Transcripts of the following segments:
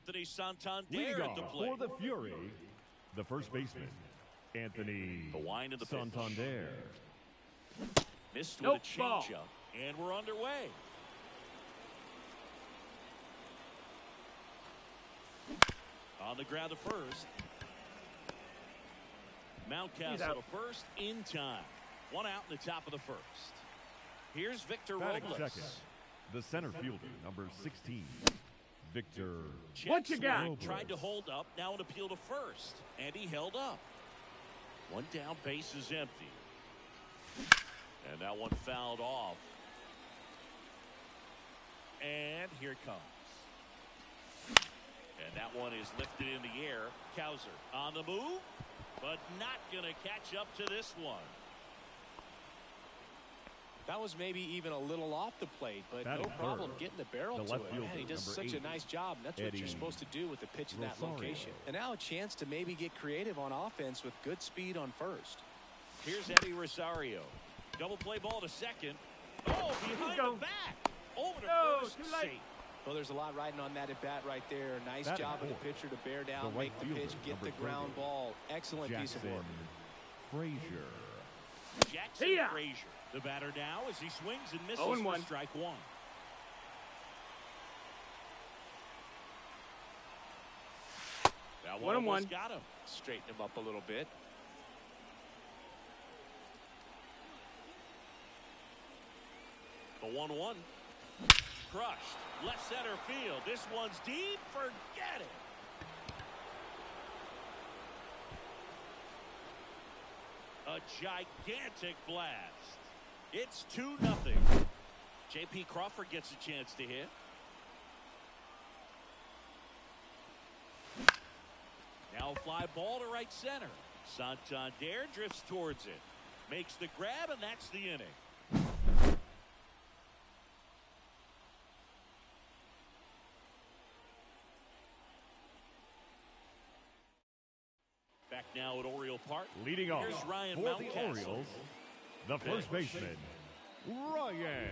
Anthony Santander Leading at the off plate. for the Fury, the first baseman, Anthony The wind of the Santander. Missed with a changeup, and we're underway. On the ground to first. Mountcastle to first in time. One out in the top of the first. Here's Victor Batting Robles. second, the center fielder, number 16, Victor. What you got? Tried to hold up, now an appeal to first, and he held up. One down, base is empty. And that one fouled off. And here it comes. And that one is lifted in the air. Cowser on the move, but not going to catch up to this one. That was maybe even a little off the plate, but Batting no problem third, getting the barrel the to left it. fielder, Man, he does number such a 80, nice job. And that's what you're supposed to do with the pitch in that Rosario. location. And now a chance to maybe get creative on offense with good speed on first. Here's Eddie Rosario. Double play ball to second. Oh, behind the back. Over to first. Safe. Well, there's a lot riding on that at bat right there. Nice Batting job of the fourth, pitcher to bear down, the right make the fielder, pitch, get the number ground 30, ball. Excellent piece of Jackson work. Frazier. Jackson Frazier. The batter now as he swings and misses for strike one. That one almost got him. Straighten him up a little bit. The 1-1. Crushed. Left center field. This one's deep. Forget it. A gigantic blast. It's 2-0. J.P. Crawford gets a chance to hit. Now fly ball to right center. Santander drifts towards it. Makes the grab, and that's the inning. Back now at Oriole Park. Leading off Here's Ryan for the Mountcastle. Orioles, the first baseman, Ryan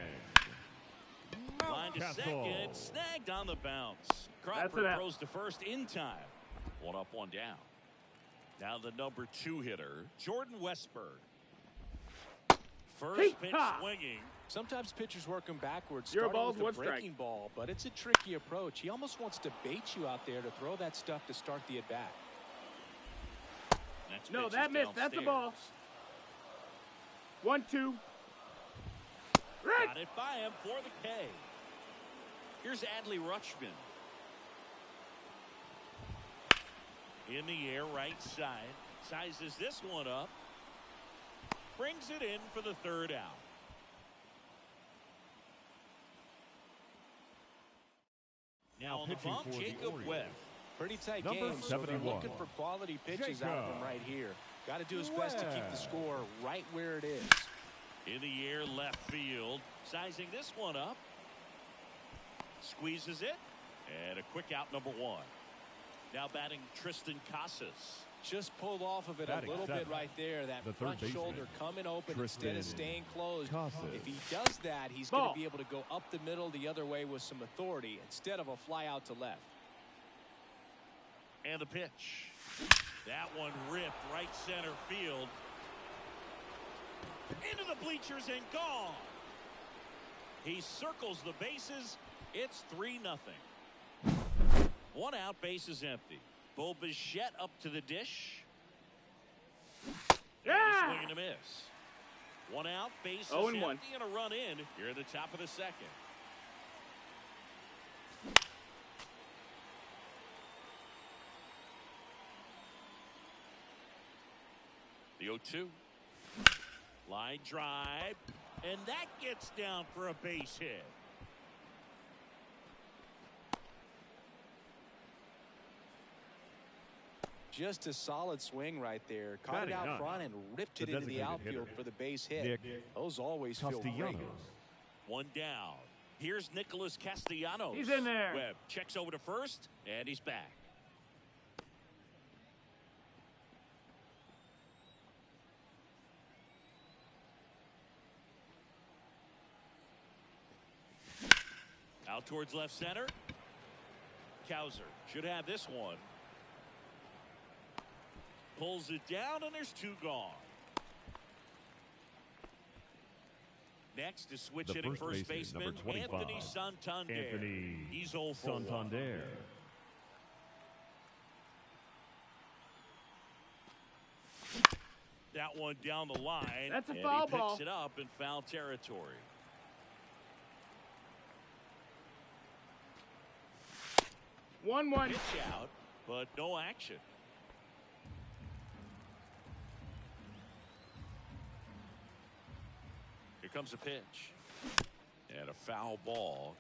Line to Mountcastle. second, snagged on the bounce. Crawford throws to first in time. One up, one down. Now the number 2 hitter, Jordan Westberg. First pitch swinging. Sometimes pitchers work him backwards, starting with a breaking ball, but it's a tricky approach. He almost wants to bait you out there to throw that stuff to start the at-bat. No, that missed. That's the ball. 1-2. Right. Got it by him for the K. Here's Adley Rutschman. In the air, right side. Sizes this one up. Brings it in for the third out. Now on the pitching bump, for the Jacob Orioles, Webb. Pretty tight Number game, so they're 71, looking for quality pitches out of him right here. Got to do his best to keep the score right where it is. In the air, left field. Sizing this one up. Squeezes it. And a quick out, number 1. Now batting Tristan Casas. Just pulled off of it Batting a little seventh, bit right there. That the third front baseman, shoulder coming open instead Tristan of staying closed. Casas. If he does that, he's going to be able to go up the middle the other way with some authority instead of a fly out to left. And the pitch. That one ripped right center field. Into the bleachers and gone. He circles the bases. It's 3-0. One out, base is empty. Bo Bichette up to the dish. And a swing and a miss. One out, bases 0-1. empty, and a run in here at the top of the second. The 0-2. Line drive, and that gets down for a base hit. Just a solid swing right there. Caught it out front and ripped it into the outfield for the base hit. Those always feel great. One down. Here's Nicholas Castellanos. He's in there. Webb checks over to first, and he's back. Out towards left center. Kowser should have this one. Pulls it down, and there's two gone. Next is switch hitting first baseman Anthony Santander. He's 0 for 1. Santander. That one down the line. That's a and foul he ball. picks it up in foul territory. One. Pitch out, but no action. Here comes a pitch. And a foul ball.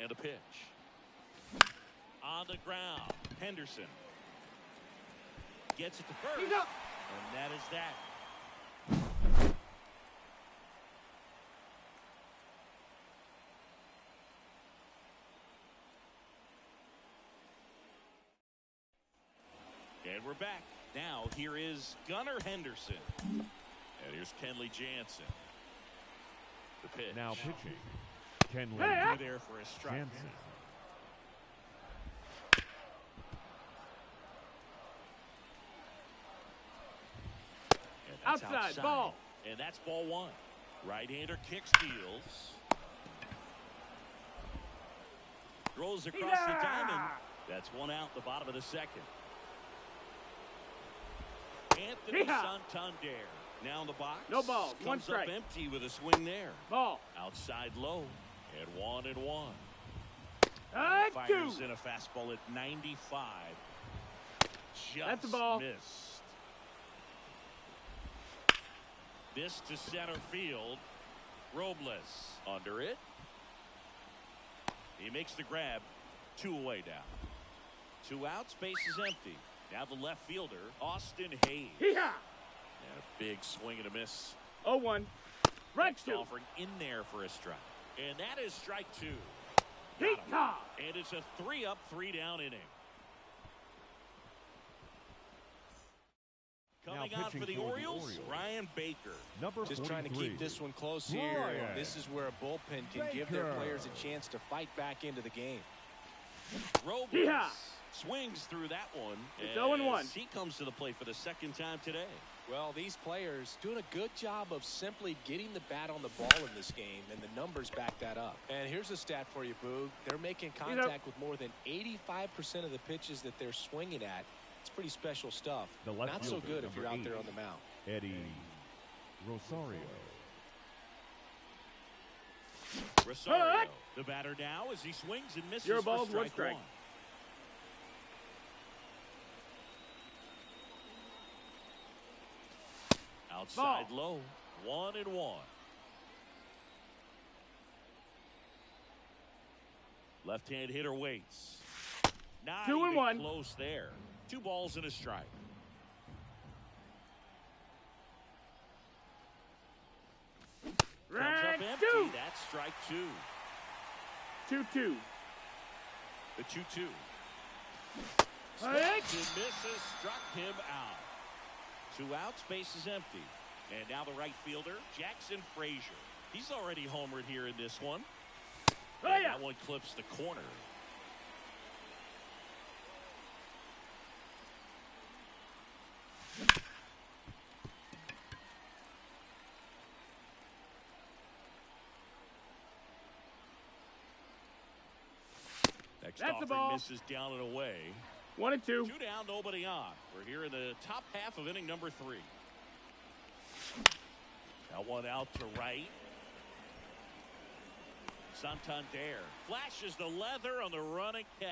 And a pitch. On the ground. Henderson gets it to first. He's up. And that is that. And we're back. Now here is Gunnar Henderson. And here's Kenley Jansen. The pitch. Now pitching. Kenley Through there for a strike. Jansen. And that's Outside, ball. And that's ball one. Right-hander kick steals. Throws across the diamond. That's one out the bottom of the second. Anthony Santander now in the box. No balls. One Comes strike. up empty with a swing there. Ball. Outside low. And 1-1. Two. Fires in a fastball at 95. Just That's a ball. missed. This to center field. Robles under it. He makes the grab. 2 away now. 2 outs, base is empty. Now the left fielder, Austin Hayes. Hee-haw. And a big swing and a miss. 0-1. Next 2. offering in there for a strike. And that is strike 2. Hee-haw. And it's a 3-up, 3-down inning. Coming Now out for the pitching for the Orioles, Orioles. Ryan Baker. Number Just trying to 43. keep this one close here. Ryan This is where a bullpen can give their Baker. players a chance to fight back into the game. Robles Yeah. swings through that one. It's 0-1. as he comes to the plate for the second time today. Well, these players doing a good job of simply getting the bat on the ball in this game, and the numbers back that up. And here's a stat for you, Boog. They're making contact with more than 85% of the pitches that they're swinging at. It's pretty special stuff. The left Not so fielder, good if you're number out there 8, on the mound. Eddie Rosario. Rosario, the batter now as he swings and misses You're for bald, one strike strike. 1. Outside low, 1-1. Left-hand hitter waits. 2-1. Close there. 2 balls and a strike. Comes up empty. 2. That's strike 2. 2-2. The 2-2. Right. Swings and misses, struck him out. 2 outs, base is empty. And now the right fielder, Jackson Frazier. He's already homered here in this one. Oh, And yeah. that one clips the corner. Next That's the offering ball. misses down and away. 1-2. 2 down, nobody on. We're here in the top half of inning number 3. That one out to right. Santander flashes the leather on the running catch.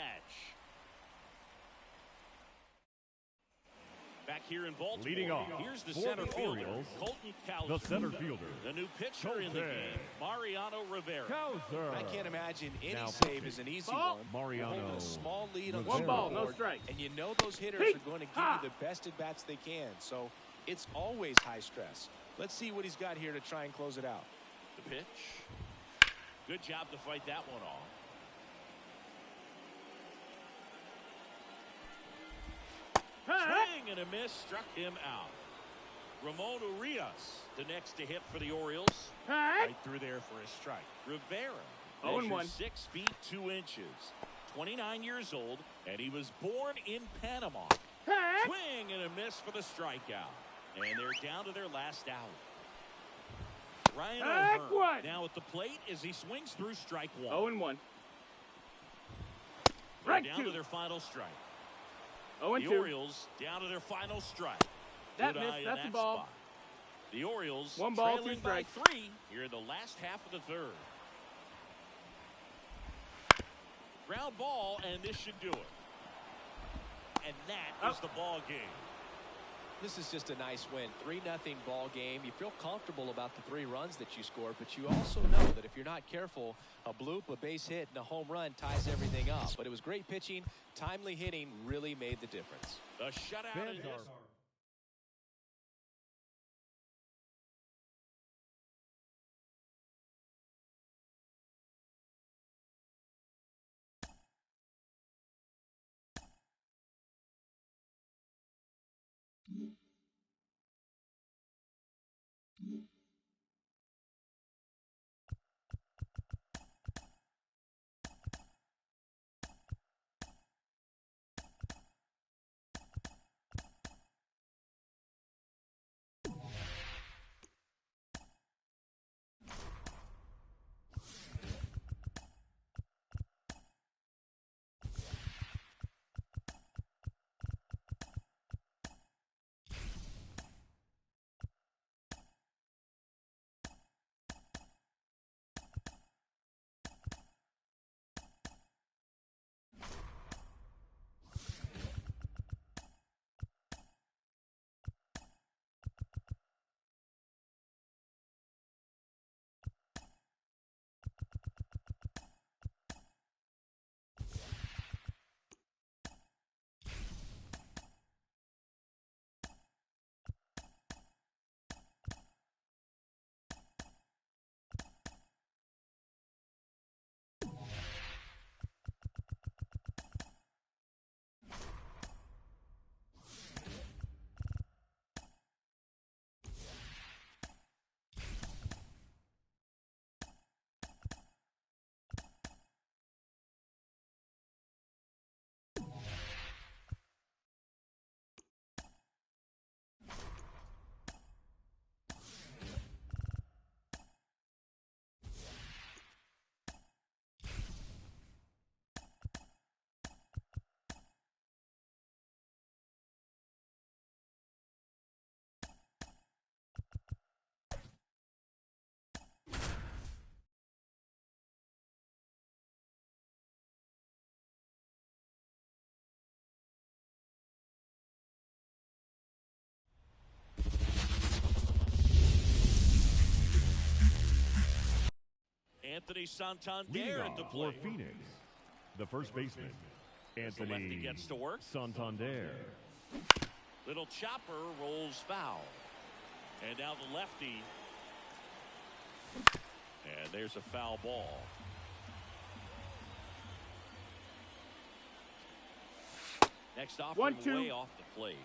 Back here in Baltimore. Leading off Here's the for center the fielder, Orioles, Colton the Cowser. center fielder, The new pitcher in the game, Mariano Rivera. Cowser. I can't imagine any Now save is an easy Ball. one. Mariano You're holding a small lead on the One ball, no scoreboard, strike. and you know those hitters Hey. are going to give Ha. you the best at bats they can. So it's always high stress. Let's see what he's got here to try and close it out. The pitch. Good job to fight that one off. Swing and a miss, struck him out. Ramon Urias, the next to hit for the Orioles. Right through there for a strike. Rivera, 0-1. measures 6 feet 2 inches, 29 years old, and he was born in Panama. Swing and a miss for the strikeout. And they're down to their last out. Ryan O'Hearn now at the plate as he swings through strike 1. 0-1. They're Right down two. to their final strike. 0-2. The Orioles down to their final strike. That Good missed. eye in That's that a ball. spot. The Orioles 1 ball, 2 trailing by strikes. 3 here in the last half of the 3rd. Ground ball, and this should do it. And that is the ball game. This is just a nice win. 3-0 ball game. You feel comfortable about the 3 runs that you scored, but you also know that if you're not careful, a bloop, a base hit, and a home run ties everything up. But it was great pitching. Timely hitting really made the difference. The shutout Fans is are Anthony Santander leading at the off for plate. Phoenix, the first baseman, The lefty Anthony gets to work. Santander. Little chopper rolls foul. And now the lefty. And there's a foul ball. Next offering 1-2. way off the plate.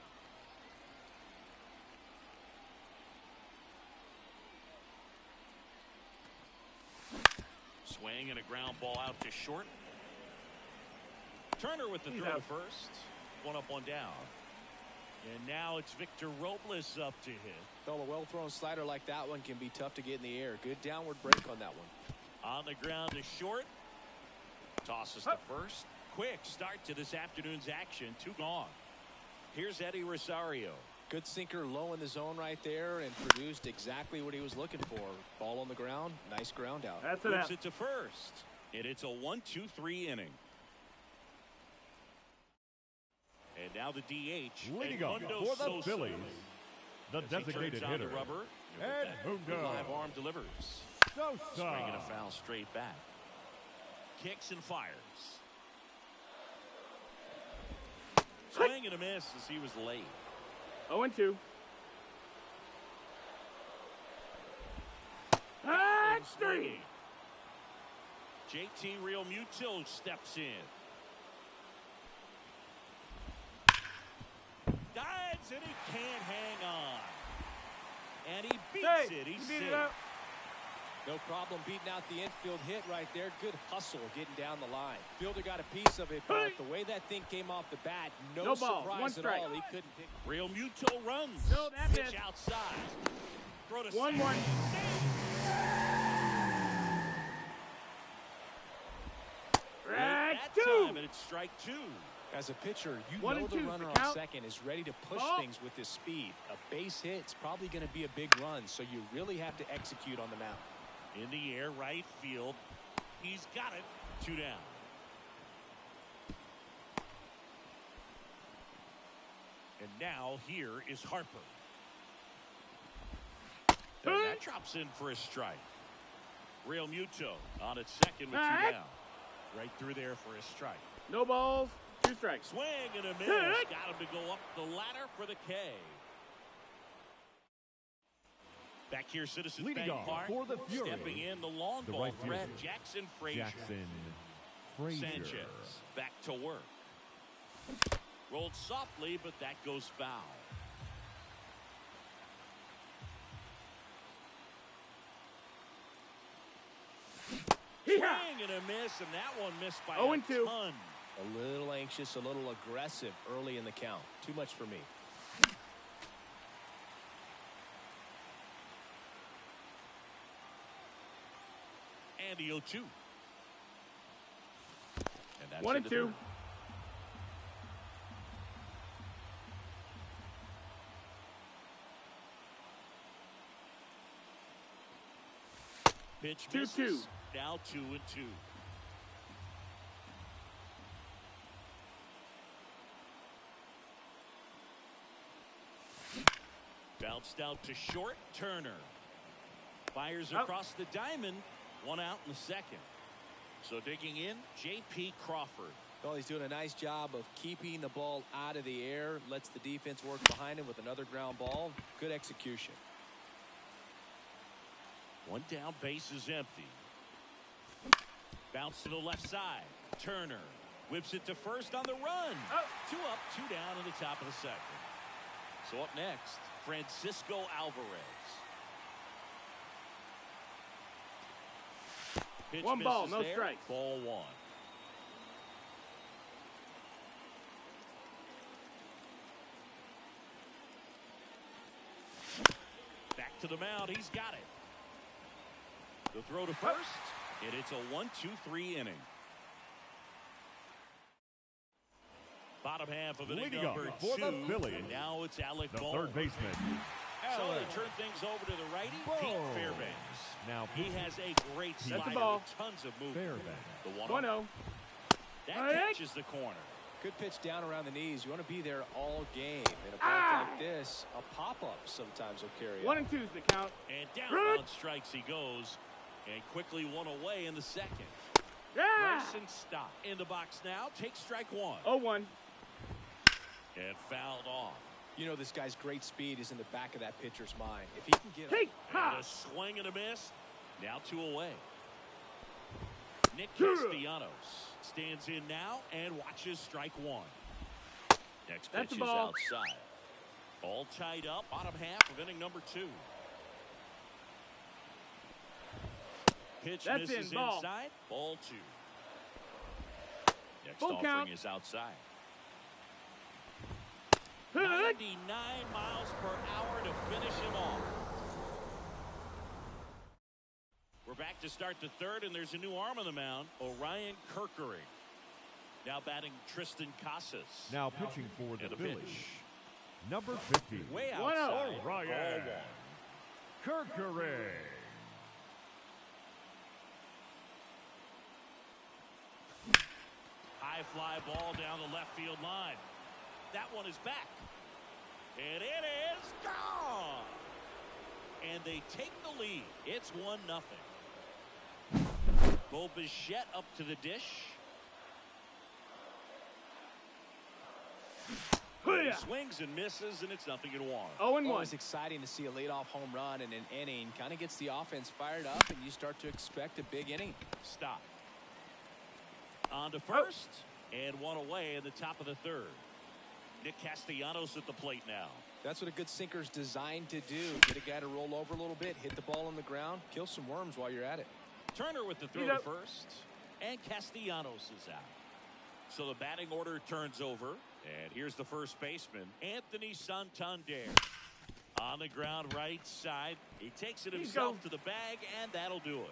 Swing and a ground ball out to short. Turner with the throw to first. 1 up, 1 down. And now it's Victor Robles up to hit. Well, a well-thrown slider like that one can be tough to get in the air. Good downward break on that one. On the ground to short. Tosses to first. quick start to this afternoon's action. 2 gone. Here's Eddie Rosario. Good sinker low in the zone right there and produced exactly what he was looking for. Ball on the ground. Nice ground out. That's Moves it to first. And it's a 1-2-3 inning. And now the DH. Leading up for the Phillies, the designated hitter, Rubber. Edmundo. Live arm delivers. Sosa. Swinging a foul straight back. Kicks and fires. Swing and a miss as he was late. 0-2. That's 3. JT Realmuto steps in. Dives and he can't hang on. And he beats it. He's safe. No problem beating out the infield hit right there. Good hustle getting down the line. Fielder got a piece of it, but the way that thing came off the bat, no ball, surprise 1 strike. at all. He couldn't pick. Realmuto runs. No, that pitch missed. outside. Throw to 1-1. That 2. time, and it's strike 2. As a pitcher, you 1 know and the 2's runner the on count. second is ready to push Ball. things with his speed. A base hit's probably going to be a big run, so you really have to execute on the mound. In the air, right field. He's got it. 2 down. And now here is Harper. And that drops in for a strike. Realmuto on its second with 2 down. Right through there for a strike. No balls, 2 strikes. Swing and a miss. Got him to go up the ladder for the K. Back here, Citizens Leading Bank off Park. for the Fury, Stepping in the long the ball right threat, fielder, Jackson Frazier. Sanchez back to work. Rolled softly, but that goes foul. Swing and a miss, and that one missed by 0-2. a ton. A little anxious, a little aggressive early in the count. Too much for me. And the 0-2. And that's 1 into and 2. third. Pitch 2-2. misses. Now 2-2. Bounced out to short. Turner fires across the diamond. 1 out in the second. So digging in, J.P. Crawford. Well, he's doing a nice job of keeping the ball out of the air. Lets the defense work behind him with another ground ball. Good execution. 1 down, base is empty. Bounce to the left side. Turner whips it to first on the run. 2 up, 2 down in the top of the second. So up next, Francisco Alvarez. Pitch 1 ball, misses no there. strikes. Ball 1. Back to the mound. He's got it. The throw to first, and it's a 1-2-3 inning. Bottom half of inning Leading number up for 2, the Phillies, and now it's Alec the Bohm. third baseman, So Alec they turn things over to the righty, Pete Bohm. Fairbanks. Now He has a great That's slider the ball. with tons of movement. Fairbanks. The 1-0. 1-0. That catches the corner. Good pitch down around the knees. You want to be there all game. In a ball like this, a pop-up sometimes will carry 1 out. and 2's the count. And down Good. on strikes he goes. And quickly 1 away in the second. Yeah. Grayson stop in the box now. Takes strike 1. 0-1. And fouled off. You know this guy's great speed is in the back of that pitcher's mind. If he can get Hey, And ha. a swing and a miss. Now 2 away. Nick Yeah. Castellanos stands in now and watches strike 1. Next That's pitch the is ball. outside. All tied up. Bottom half of inning number 2. Pitch That's misses in, ball. inside. Ball 2. Next Full offering count. is outside. Good. 99 miles per hour to finish him off. We're back to start the third, and there's a new arm on the mound, Orion Kerkering. Now batting Tristan Casas. Now pitching for the And a Phillies, pitch. number 50, Way One out. outside. Ryan Ball one. Kerkering. High fly ball down the left field line. That one is back. And it is gone. And they take the lead. It's 1-0. Bo Bichette up to the dish. He swings and misses, and it's 0-1. 0-1. Always exciting to see a leadoff home run in an inning. Kind of gets the offense fired up, and you start to expect a big inning. Stop. On to first, and one away in the top of the third. Nick Castellanos at the plate now. That's what a good sinker's designed to do. Get a guy to roll over a little bit, hit the ball on the ground, kill some worms while you're at it. Turner with the throw to first, and Castellanos is out. So the batting order turns over, and here's the first baseman, Anthony Santander. On the ground right side, he takes it himself to the bag, and that'll do it.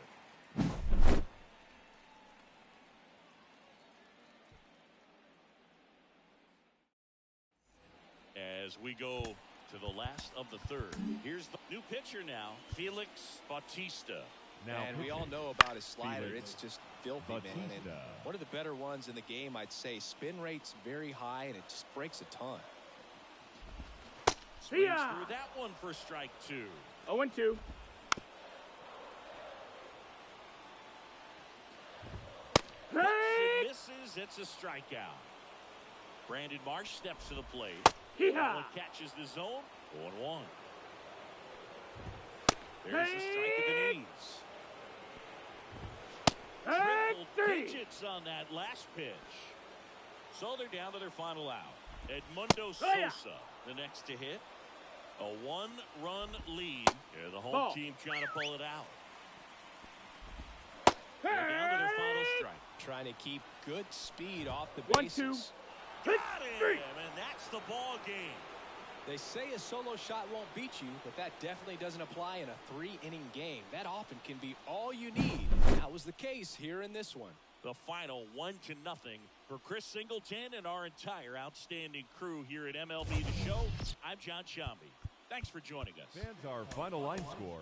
As we go to the last of the third, here's the new pitcher now, Felix Bautista. Now And we pitching, all know about his slider. Felix It's just filthy, man. And Bautista. one of the better ones in the game, I'd say. Spin rate's very high, and it just breaks a ton. Swings through that one for strike 2. 0-2. Hooks and misses. It's a strikeout. Brandon Marsh steps to the plate. That one catches the zone. 0-1. There's a strike at the knees. Triple digits on that last pitch. So they're down to their final out. Edmundo Sosa, the next to hit. A 1-run lead. And the home team trying to pull it out. They're down to their final strike. Trying to keep good speed off the 1-2. bases. Got him, and that's the ball game. They say a solo shot won't beat you, but that definitely doesn't apply in a 3-inning game. That often can be all you need. That was the case here in this one. The final 1-0 for Chris Singleton and our entire outstanding crew here at MLB The Show. I'm John Shambi. Thanks for joining us. Fans, our final line score.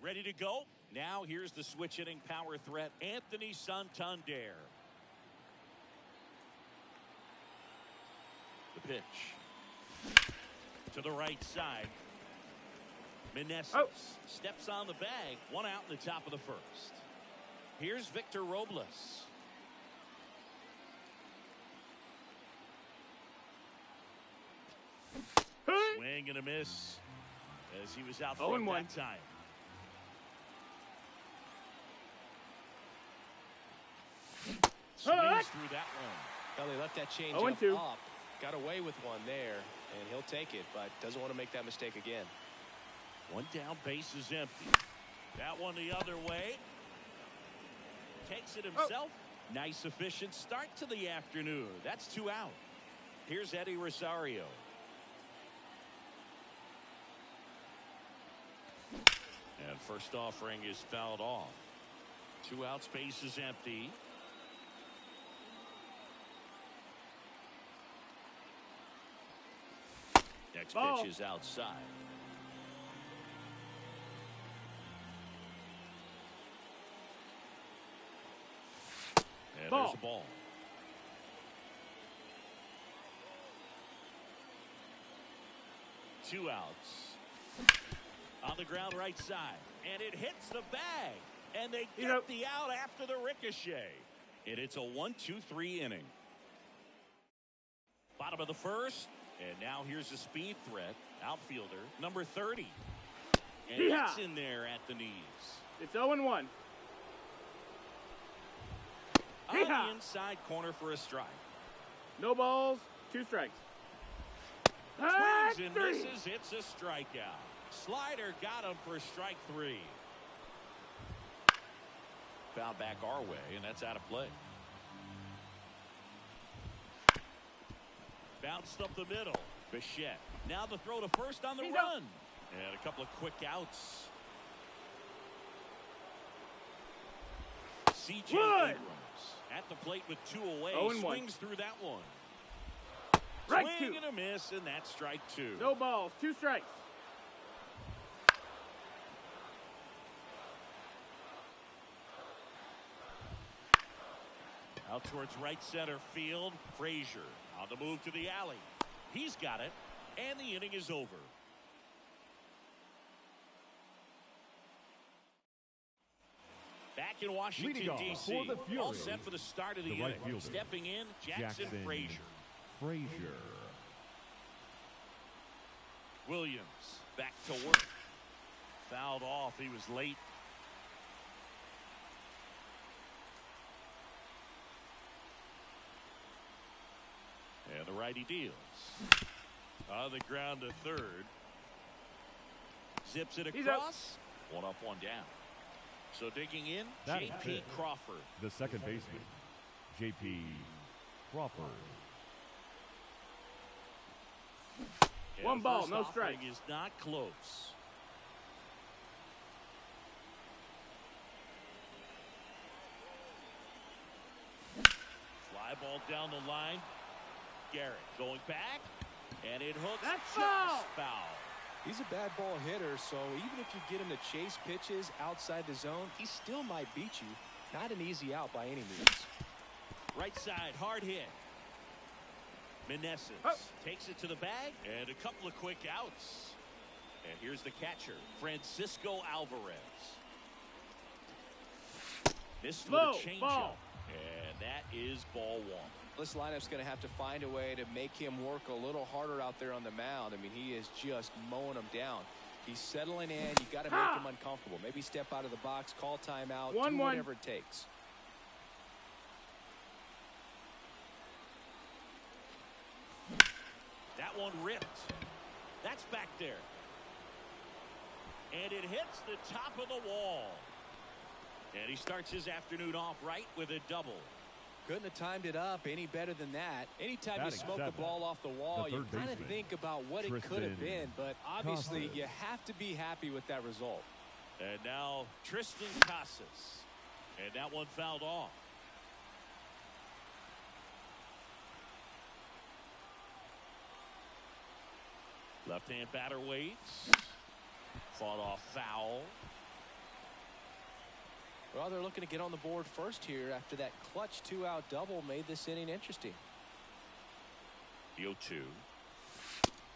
Ready to go? Now here's the switch hitting power threat, Anthony Santander. The pitch. To the right side. Meneses steps on the bag. One out in the top of the first. Here's Victor Robles. Swing and a miss as he was out front that time. Swings through that one. Well, they left that change up. Got away with one there, and he'll take it, but doesn't want to make that mistake again. One down, base is empty. That one the other way. Takes it himself. Nice, efficient start to the afternoon. That's 2 out. Here's Eddie Rosario. And first offering is fouled off. 2 outs, base is empty. Next pitch is outside. And there's a ball. Two outs. On the ground right side. And it hits the bag. And they get the out after the ricochet. And it's a 1-2-3 inning. Bottom of the first. And now here's a speed threat. Outfielder, number 30. And it's in there at the knees. It's 0-1. On the inside corner for a strike. No balls, 2 strikes. Swings and misses. It's a strikeout. Slider got him for strike 3. Foul back our way, and that's out of play. Bounced up the middle. Bichette. Now the throw to first on the run. And a couple of quick outs. C.J. Abrams at the plate with 2 away. Swings through that one. Swing and a miss, and that's strike 2. No balls, 2 strikes. Out towards right center field. Frazier on the move to the alley. He's got it, and the inning is over. Back in Washington, D.C. All set for the start of the inning. Right Stepping in, Jackson Frazier. Williams back to work. Fouled off. He was late. And the righty deals. On the ground to third. Zips it across. 1 up, 1 down. So digging in, J.P. Crawford. The second baseman, J.P. Crawford. And 1 ball, no strike. Is not close. Fly ball down the line. Garrett going back, and it hooks. That's foul. He's a bad ball hitter, so even if you get him to chase pitches outside the zone, he still might beat you. Not an easy out by any means. Right side, hard hit. Meneses takes it to the bag, and a couple of quick outs. And here's the catcher, Francisco Alvarez. Missed with a changeup, and that is ball 1. This lineup's going to have to find a way to make him work a little harder out there on the mound. I mean, he is just mowing them down. He's settling in. You got to make him uncomfortable. Maybe step out of the box, call timeout, do whatever it takes. That one ripped. That's back there. And it hits the top of the wall. And he starts his afternoon off right with a double. Couldn't have timed it up any better than that. Anytime you smoke the ball off the wall, you kind of think about what it could have been. But obviously, you have to be happy with that result. And now Tristan Casas. And that one fouled off. Left-hand batter waits. Fought off foul. Well, they're looking to get on the board first here after that clutch 2-out double made this inning interesting. The 0-2.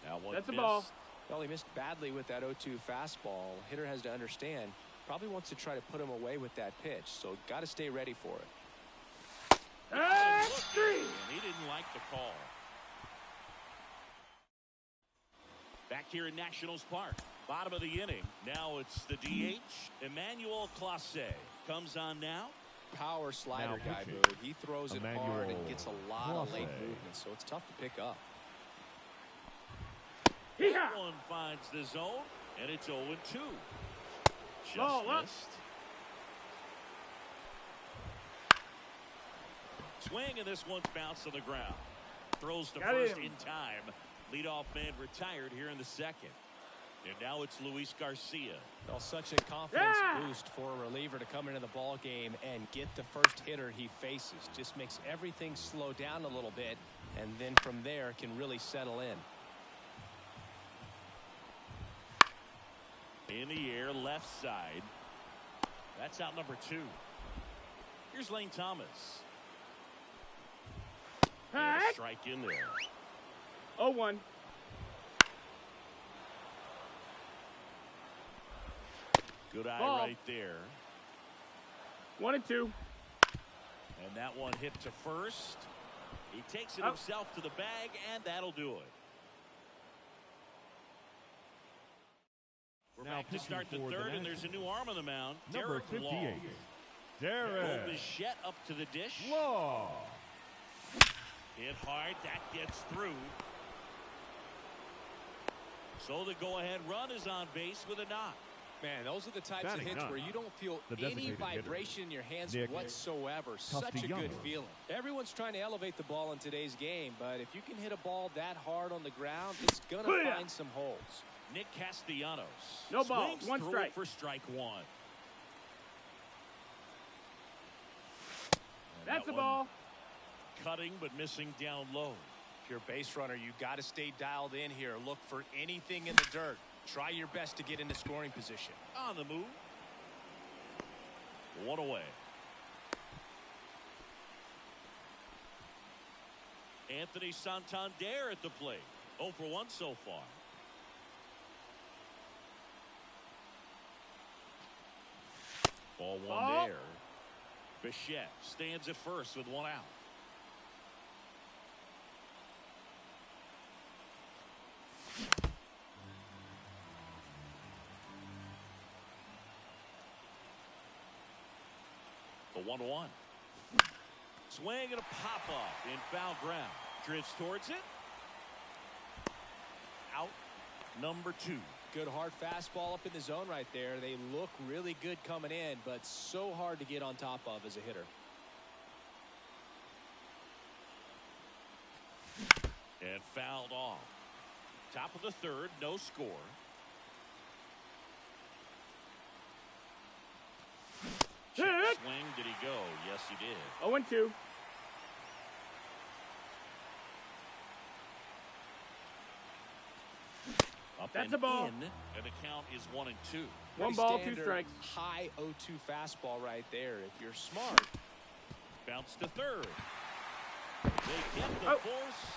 Now one That's missed. a ball. Well, he missed badly with that 0-2 fastball. Hitter has to understand, probably wants to try to put him away with that pitch, so got to stay ready for it. Three. And he didn't like the call. Back here in Nationals Park, bottom of the inning. Now it's the DH, Emmanuel Clase. Comes on now. Power slider Now guy, pitching, Boog. He throws it hard and Emmanuel gets a lot of late Clase. movement, so it's tough to pick up. That one finds the zone, and it's 0-2. Just Ball up. missed. Swing, and this one's bounced to the ground. Throws to Got first him. in time. Leadoff man retired here in the second. And now it's Luis Garcia. Well, such a confidence boost for a reliever to come into the ball game and get the first hitter he faces. Just makes everything slow down a little bit, and then from there can really settle in. In the air, left side. That's out number 2. Here's Lane Thomas. And a strike in there. 0-1. Good eye Ball. right there. 1-2. And that one hit to first. He takes it Oh. himself to the bag, and that'll do it. We're Now back to start the pitching for the third, and there's a new arm on the mound. Number Derek 58, Long. Derek Bichette up to the dish. Law. Hit hard. That gets through. So the go-ahead run is on base with a knock. Man, those are the types of Batting hits ninth, where you don't feel the any designated hitter, vibration in your hands Nick whatsoever. Such a good Castellanos. feeling. Everyone's trying to elevate the ball in today's game, but if you can hit a ball that hard on the ground, it's going to find some holes. Nick Castellanos. No ball. Swings 1 through strike. it for strike 1. And That's that a one ball. Cutting but missing down low. If you're a base runner, you got to stay dialed in here. Look for anything in the dirt. Try your best to get into scoring position. On the move. 1 away. Anthony Santander at the plate. 0 for 1 so far. Ball 1 Ball. there. Bichette stands at first with 1 out. The 1-1. Swing and a pop-up in foul ground. Drifts towards it. Out number 2. Good hard fastball up in the zone right there. They look really good coming in, but so hard to get on top of as a hitter. And fouled off. Top of the third, no score. Check swing, did he go? Yes, he did. 0-2. Up That's and a ball. in, and the count is 1-2. 1 Pretty ball, 2 standard strikes. High 0-2 fastball right there. If you're smart. Bounce to third. They get the Oh. force.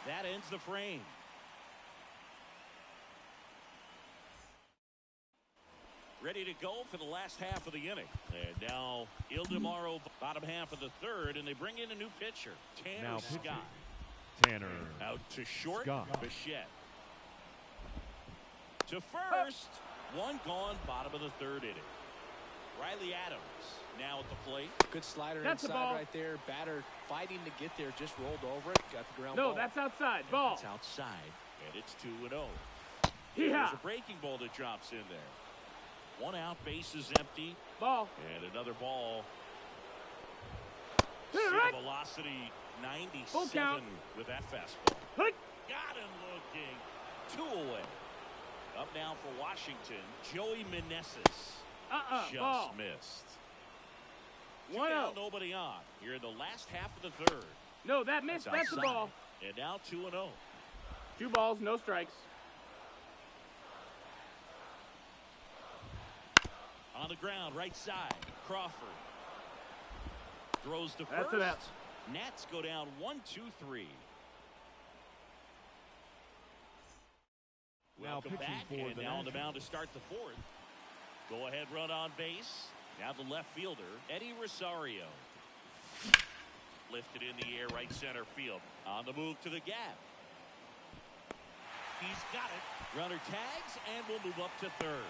That ends the frame. Ready to go for the last half of the inning. And now Ildemaro, bottom half of the third, and they bring in a new pitcher, Tanner Now pitching, Scott. Tanner Out to short, Scott. Bichette. To first, 1 gone, bottom of the third inning. Riley Adams now at the plate. Good slider That's a inside ball. right there. Batter fighting to get there. Just rolled over it. Got the ground No, ball. that's outside. Ball. It's outside, and it's 2-0. Yeah. There's a breaking ball that drops in there. 1 out, base is empty, Ball. and another ball. Hit Center right. velocity Full 97 count. with that fastball. Hit. Got him looking. 2 away. Up now for Washington, Joey Meneses. Just Ball. missed. 1 Now out. nobody on. Here in the last half of the third. No, that missed. That's a outside. ball. And now 2-0. 2 balls, no strikes. On the ground, right side, Crawford. Throws to That's first. an out. Nats go down 1-2-3. Welcome pitching back, for and the now on the Nationals. mound to start the fourth. Go ahead run on base. Now the left fielder, Eddie Rosario. Lifted in the air, right center field. On the move to the gap. He's got it. Runner tags, and will move up to third.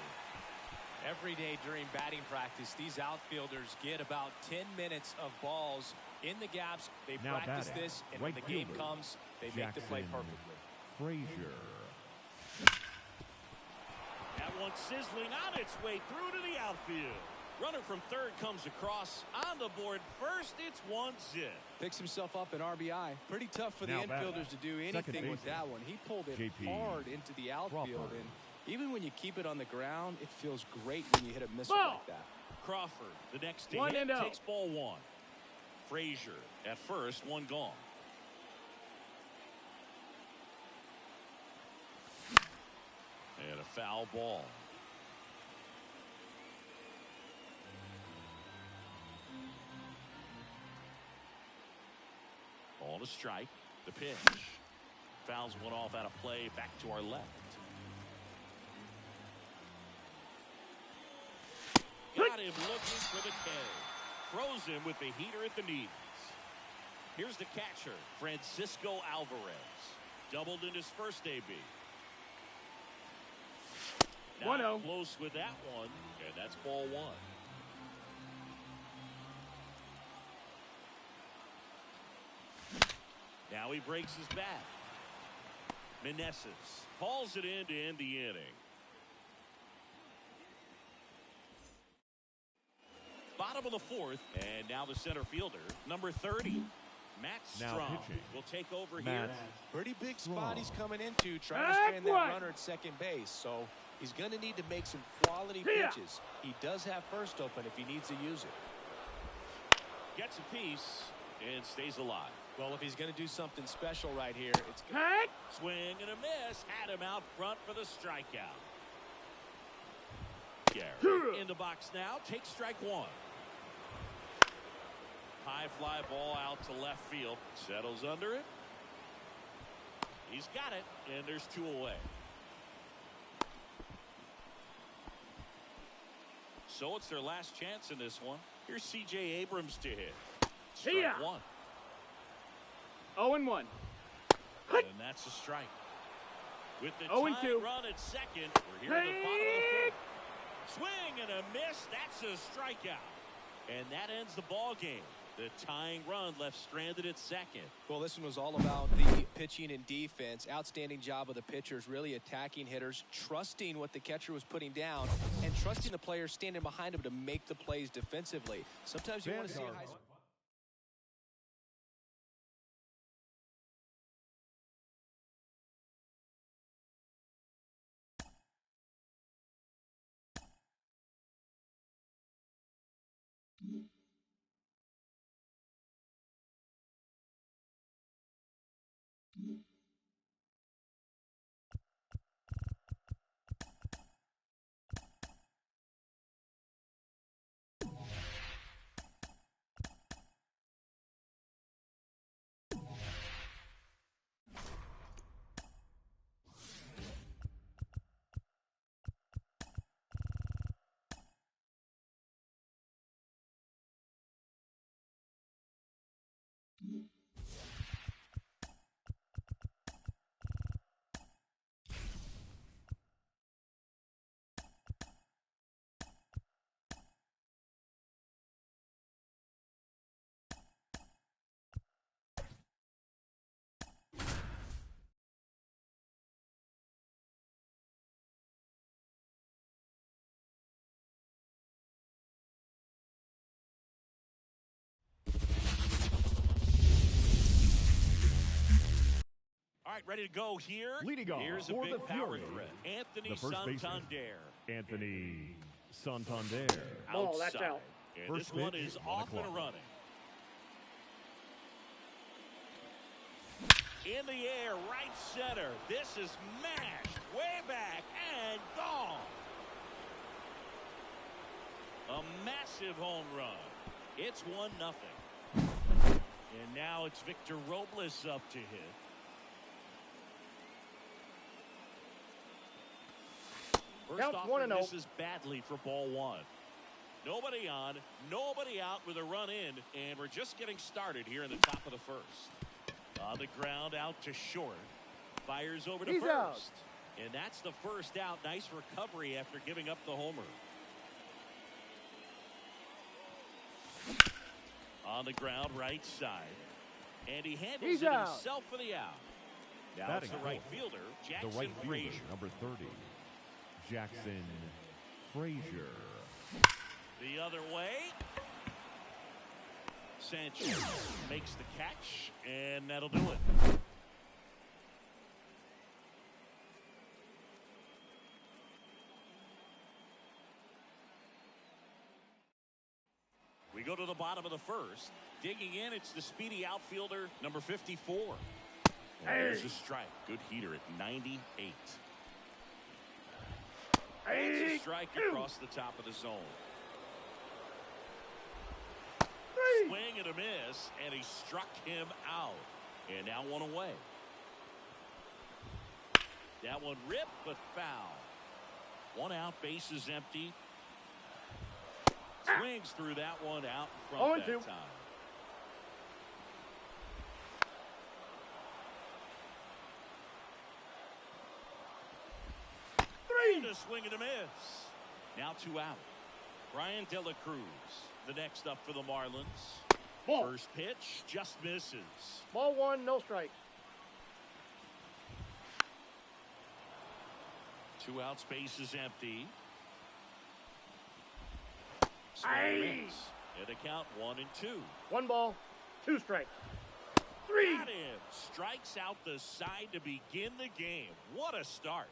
Every day during batting practice, these outfielders get about 10 minutes of balls in the gaps. They Now practice batting, this, and right when the game fielder, comes, they make the play Jackson perfectly. Frazier. That one sizzling on its way through to the outfield. Runner from third comes across on the board first. It's 1-0. Picks himself up an RBI. Pretty tough for the Now batting, infielders to do second anything with baseman, that one. He pulled it JP hard into the outfield, Crawford. and even when you keep it on the ground, it feels great when you hit a missile Ball. like that. Crawford, the next to 1-0. hit, takes ball one. Frazier at first, one gone. And a foul ball. Ball to strike. The pitch. Fouls one off out of play. Back to our left. Got him looking for the K. Throws him with the heater at the knees. Here's the catcher, Francisco Alvarez. Doubled in his first AB. Not 1-0. close with that one, and that's ball one. Now he breaks his bat. Meneses hauls it in to end the inning. Bottom of the fourth, and now the center fielder, number 30, Matt Now Strong, pitching, will take over Matt here. Pretty big spot Strong. he's coming into, trying to Back strand that one. runner at second base. So he's going to need to make some quality Yeah. pitches. He does have first open if he needs to use it. Gets a piece and stays alive. Well, if he's going to do something special right here, it's going Hey! Swing and a miss. Had him out front for the strikeout. Garrett in the box now. Takes strike one. High fly ball out to left field. Settles under it. He's got it, and there's two away. So it's their last chance in this one. Here's C.J. Abrams to hit. Strike Yeah. one. 0-1. And that's a strike. With the 0-2. tying run at second, we're here at the bottom of the fourth. Swing and a miss. That's a strikeout. And that ends the ball game. The tying run left stranded at second. Well, this one was all about the pitching and defense. Outstanding job of the pitchers, really attacking hitters, trusting what the catcher was putting down, and trusting the players standing behind him to make the plays defensively. Sometimes you want to see a high. All right, ready to go here. Leading off Here's a for big the power Fury, threat. Anthony the first baseman, Santander. Anthony Santander. Ball, that's Outside. out. And First this one pitch is on the off and clock. running. In the air, right center. This is mashed way back and gone. A massive home run. It's 1-0. And now it's Victor Robles up to hit. First Counts offering 1-0. misses badly for ball one. Nobody on, nobody out with a run in, and we're just getting started here in the top of the first. On the ground, out to short. Fires over to He's first. out. And that's the first out. Nice recovery after giving up the homer. On the ground, right side. And he handles He's it out. himself for the out. Now Batting it's the right fourth. fielder, Jackson The right fielder, Frazier. number 30, Jackson Frazier. The other way. Sanchez makes the catch, and that'll do it. We go to the bottom of the first. Digging in, it's the speedy outfielder, number 54. And there's a strike. Good heater at 98. It's a strike across the top of the zone. Swing and a miss, and he struck him out. And now one away. That one ripped, but foul. One out, base is empty. Swings through that one out in front that time. And a swing and a miss. Now 2 out. Brian De La Cruz, the next up for the Marlins. Ball. First pitch just misses. Ball 1, no strikes. 2 outs, base is empty. Aye. Miss. And a count 1 and 2. 1 ball, 2 strikes. 3. Got him. Strikes out the side to begin the game. What a start.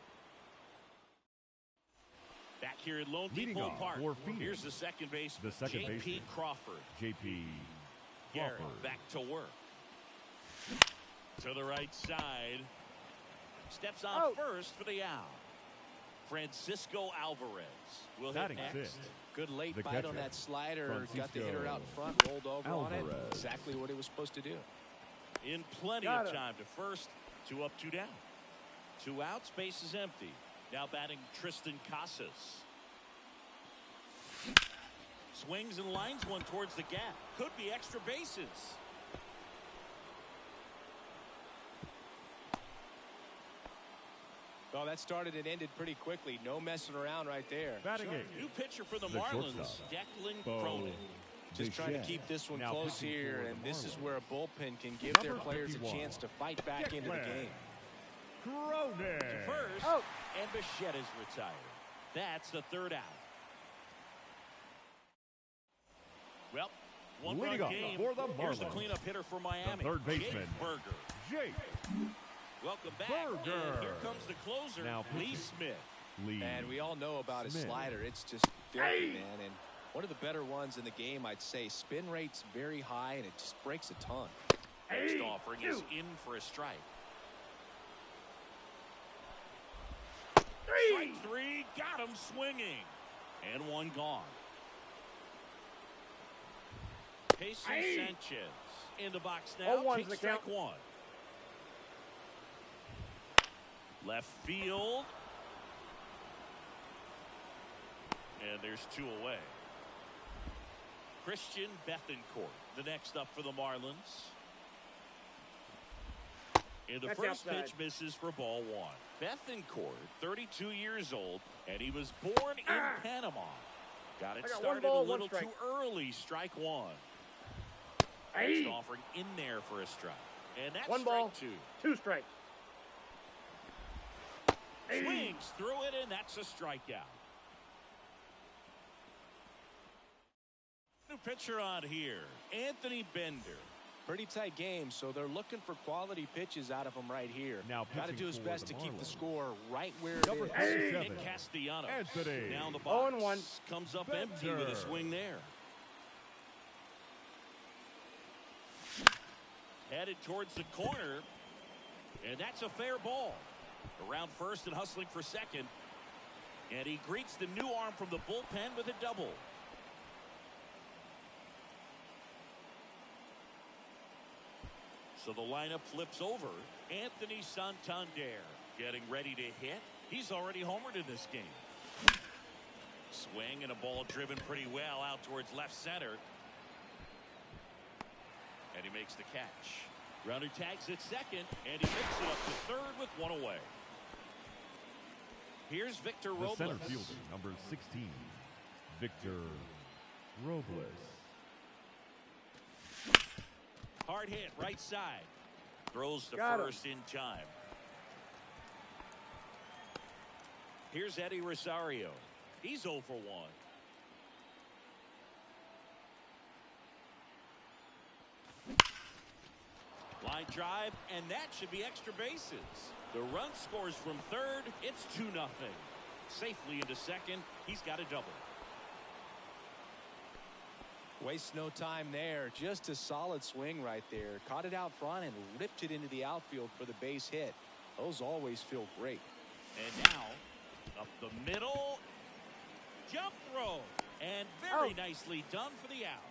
Back here at Lone Leading Depot off Park. for Phoenix, Here's the second baseman, the second J.P. baseman, Crawford. J.P. Garrett Crawford. back to work. To the right side. Steps on Out. first for the out. Francisco Alvarez will hit Batting next. sixth. Good late The bite catcher, on that slider. Got the Francisco hitter out in front, rolled over on it. Alvarez. Exactly what he was supposed to do. In plenty Got of him. time to first. 2 up, 2 down. 2 outs, base is empty. Now batting Tristan Casas. Swings and lines one towards the gap. Could be extra bases. Well, that started and ended pretty quickly. No messing around right there. Batting Sure. eighth, New pitcher for the The Marlins, shortstop, Declan Bo Cronin. Just trying to Bichette. keep this one Now close pitching here, for and the this is Marlins. where a bullpen can give their Number players a 51, chance to fight back into the Declan game. Cronin. First, Out. and Bichette is retired. That's the 3rd out. Well, one Leading run off game. for the Here's the Marlins, cleanup hitter for Miami. the third baseman, Jake Berger. Jake Welcome back. Berger. And here comes the closer, Now Lee pitching. Smith. Lee. And we all know about his Smith. slider. It's just filthy, man. And one of the better ones in the game, I'd say. Spin rate's very high, and it just breaks a ton. Next offering is in for a strike. 3. Strike 3, got him swinging. And 1 gone. Jesus Sanchez in the box now. 0-1's Takes the strike count. 1. Left field. And there's 2 away. Christian Bethancourt, the next up for the Marlins. And the That's first outside. pitch misses for ball 1. Bethancourt, 32 years old, and he was born in Panama. Got it I got 1 started ball, a 1 little strike. too early. Strike 1. Aye. Next offering in there for a strike. And that's 1 strike ball, 2. 2 strikes. Swings through it, and that's a strikeout. New pitcher on here, Anthony Bender. Pretty tight game, so they're looking for quality pitches out of him right here. Now Got to pitching do his for best the to keep the Marlins. score right where it Number is. 37, Nick Castellanos. Anthony Now in the box. 0-1. Comes up empty with a Bender. swing there. Headed towards the corner. And that's a fair ball. Around first and hustling for second. And he greets the new arm from the bullpen with a double. So the lineup flips over. Anthony Santander getting ready to hit. He's already homered in this game. Swing and a ball driven pretty well out towards left center. And he makes the catch. Runner tags at second, and he picks it up to third with one away. Here's Victor The Robles. center fielder, number 16, Victor Robles. Hard hit, right side. Throws to Got him. first in time. Here's Eddie Rosario. He's 0 for 1. Line drive, and that should be extra bases. The run scores from third. It's 2-0. Safely into second. He's got a double. Wastes no time there. Just a solid swing right there. Caught it out front and ripped it into the outfield for the base hit. Those always feel great. And now, up the middle. Jump throw. And very nicely done for the out.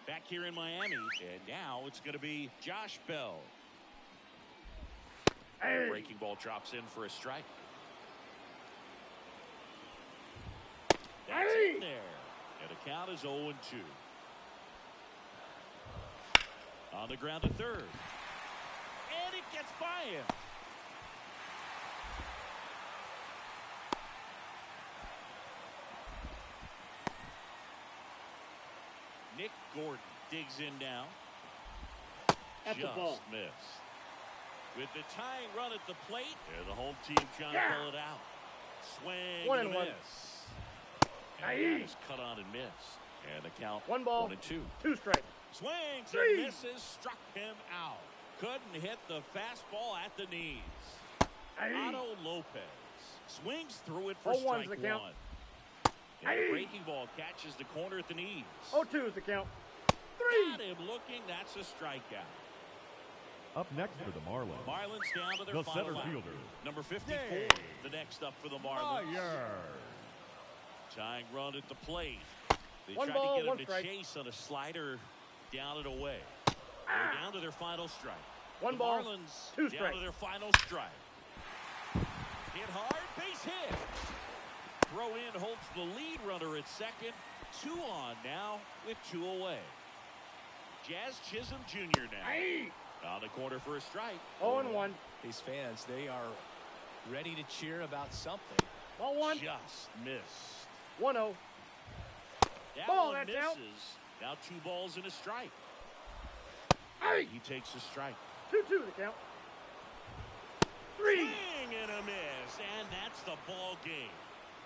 Back here in Miami, and now it's going to be Josh Bell. Hey. Breaking ball drops in for a strike. That's in there. And the count is 0-2. On the ground to third. And it gets by him. Nick Gordon digs in now. At the Just ball. missed. With the tying run at the plate, and the home team trying to pull it out. Swing 1 and and a 1. miss. And Aye. that is cut on and missed. And the count 1 ball. 1-2. 2 strikes. Swings 3. and misses, struck him out. Couldn't hit the fastball at the knees. Aye. Otto Lopez swings through it for 0-1's strike the count. 1. And the Aye. breaking ball catches the corner at the knees. 0-2 is the count. 3. Got him looking. That's a strikeout. Up next for the Marlins, Marlins down to their the final center out. fielder, Number 54, Yay. the next up for the Marlins. Fire. Tying run at the plate. They 1 tried ball, to get 1 him to strike. chase on a slider down and away. They're down to their final strike. 1 the ball, Marlins 2 down strikes. to their final strike. Hit hard, base hit. Throw in holds the lead runner at second. 2 on now with 2 away. Jazz Chisholm Jr. now. Aye. On the corner for a strike. 0-1. These fans, they are ready to cheer about something. Ball 1. Just missed. 1-0. That Ball, one that's misses. out. Now 2 balls and a strike. Aye. He takes a strike. 2-2 the count. 3. Swing and a miss, and that's the ball game.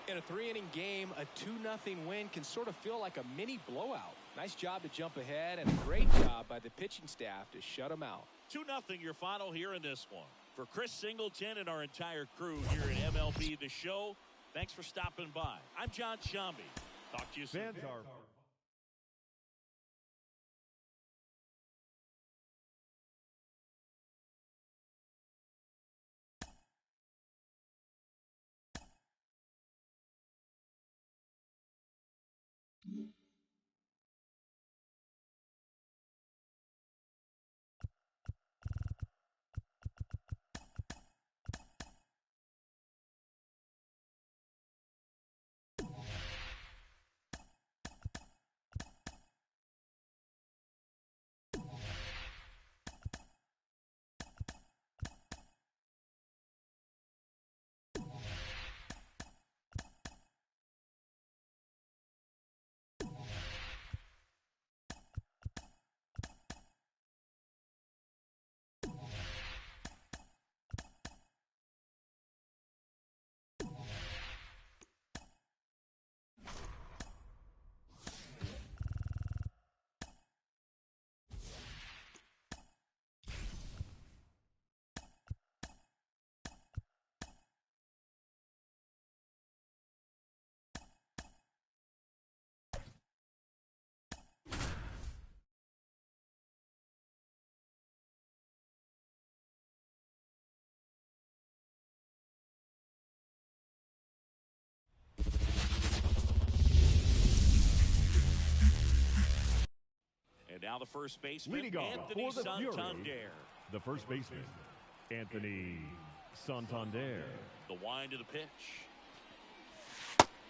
In a 3-inning game, a 2-0 win can sort of feel like a mini blowout. Nice job to jump ahead, and a great job by the pitching staff to shut them out. 2-0 your final here in this one. For Chris Singleton and our entire crew here at MLB The Show, thanks for stopping by. I'm John Shambi. Talk to you soon. fans are And now the first baseman, leading off Anthony for the Fury, Santander. the first baseman, Anthony Santander. The wind of the pitch.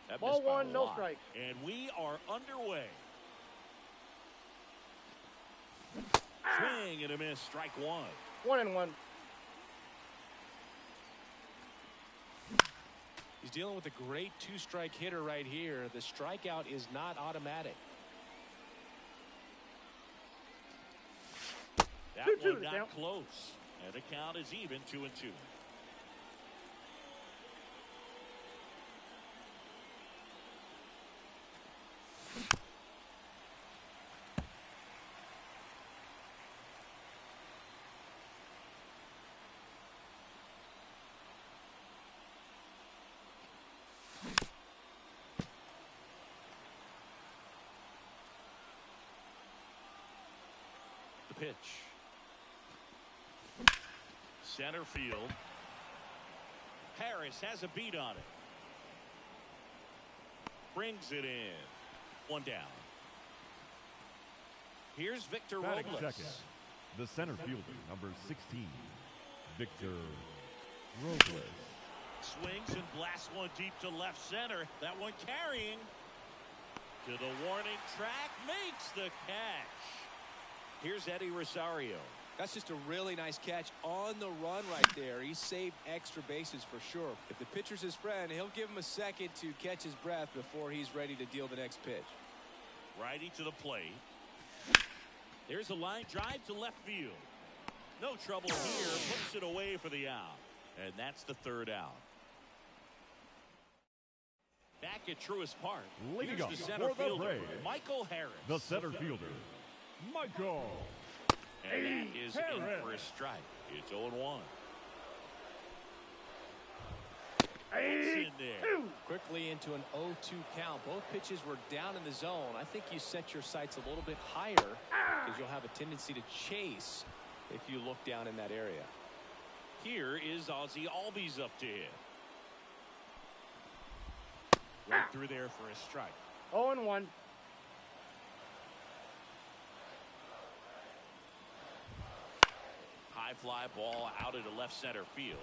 That Ball missed by one, a no lot. strikes. And we are underway. Swing and a miss, strike one. 1-1. He's dealing with a great two-strike hitter right here. The strikeout is not automatic. That 2-2 one the not count. close. And the count is even, 2-2. The pitch. Center field. Harris has a beat on it. Brings it in. One down. Here's Victor Batting Robles. second, the center fielder, number 16, Victor Robles. Swings and blasts one deep to left center. That one carrying to the warning track. Makes the catch. Here's Eddie Rosario. That's just a really nice catch on the run right there. He saved extra bases for sure. If the pitcher's his friend, he'll give him a second to catch his breath before he's ready to deal the next pitch. Righty to the plate. There's a line drive to left field. No trouble here. Puts it away for the out. And that's the third out. Back at Truist Park. Leading Here's off the center for the fielder, Braves, Michael Harris. the center fielder, Michael And that is in Harris. for a strike. It's 0-1. It's in there. Quickly into an 0-2 count. Both pitches were down in the zone. I think you set your sights a little bit higher because you'll have a tendency to chase if you look down in that area. Here is Ozzie Albies up to hit. Right through there for a strike. 0-1. High fly ball out into left center field.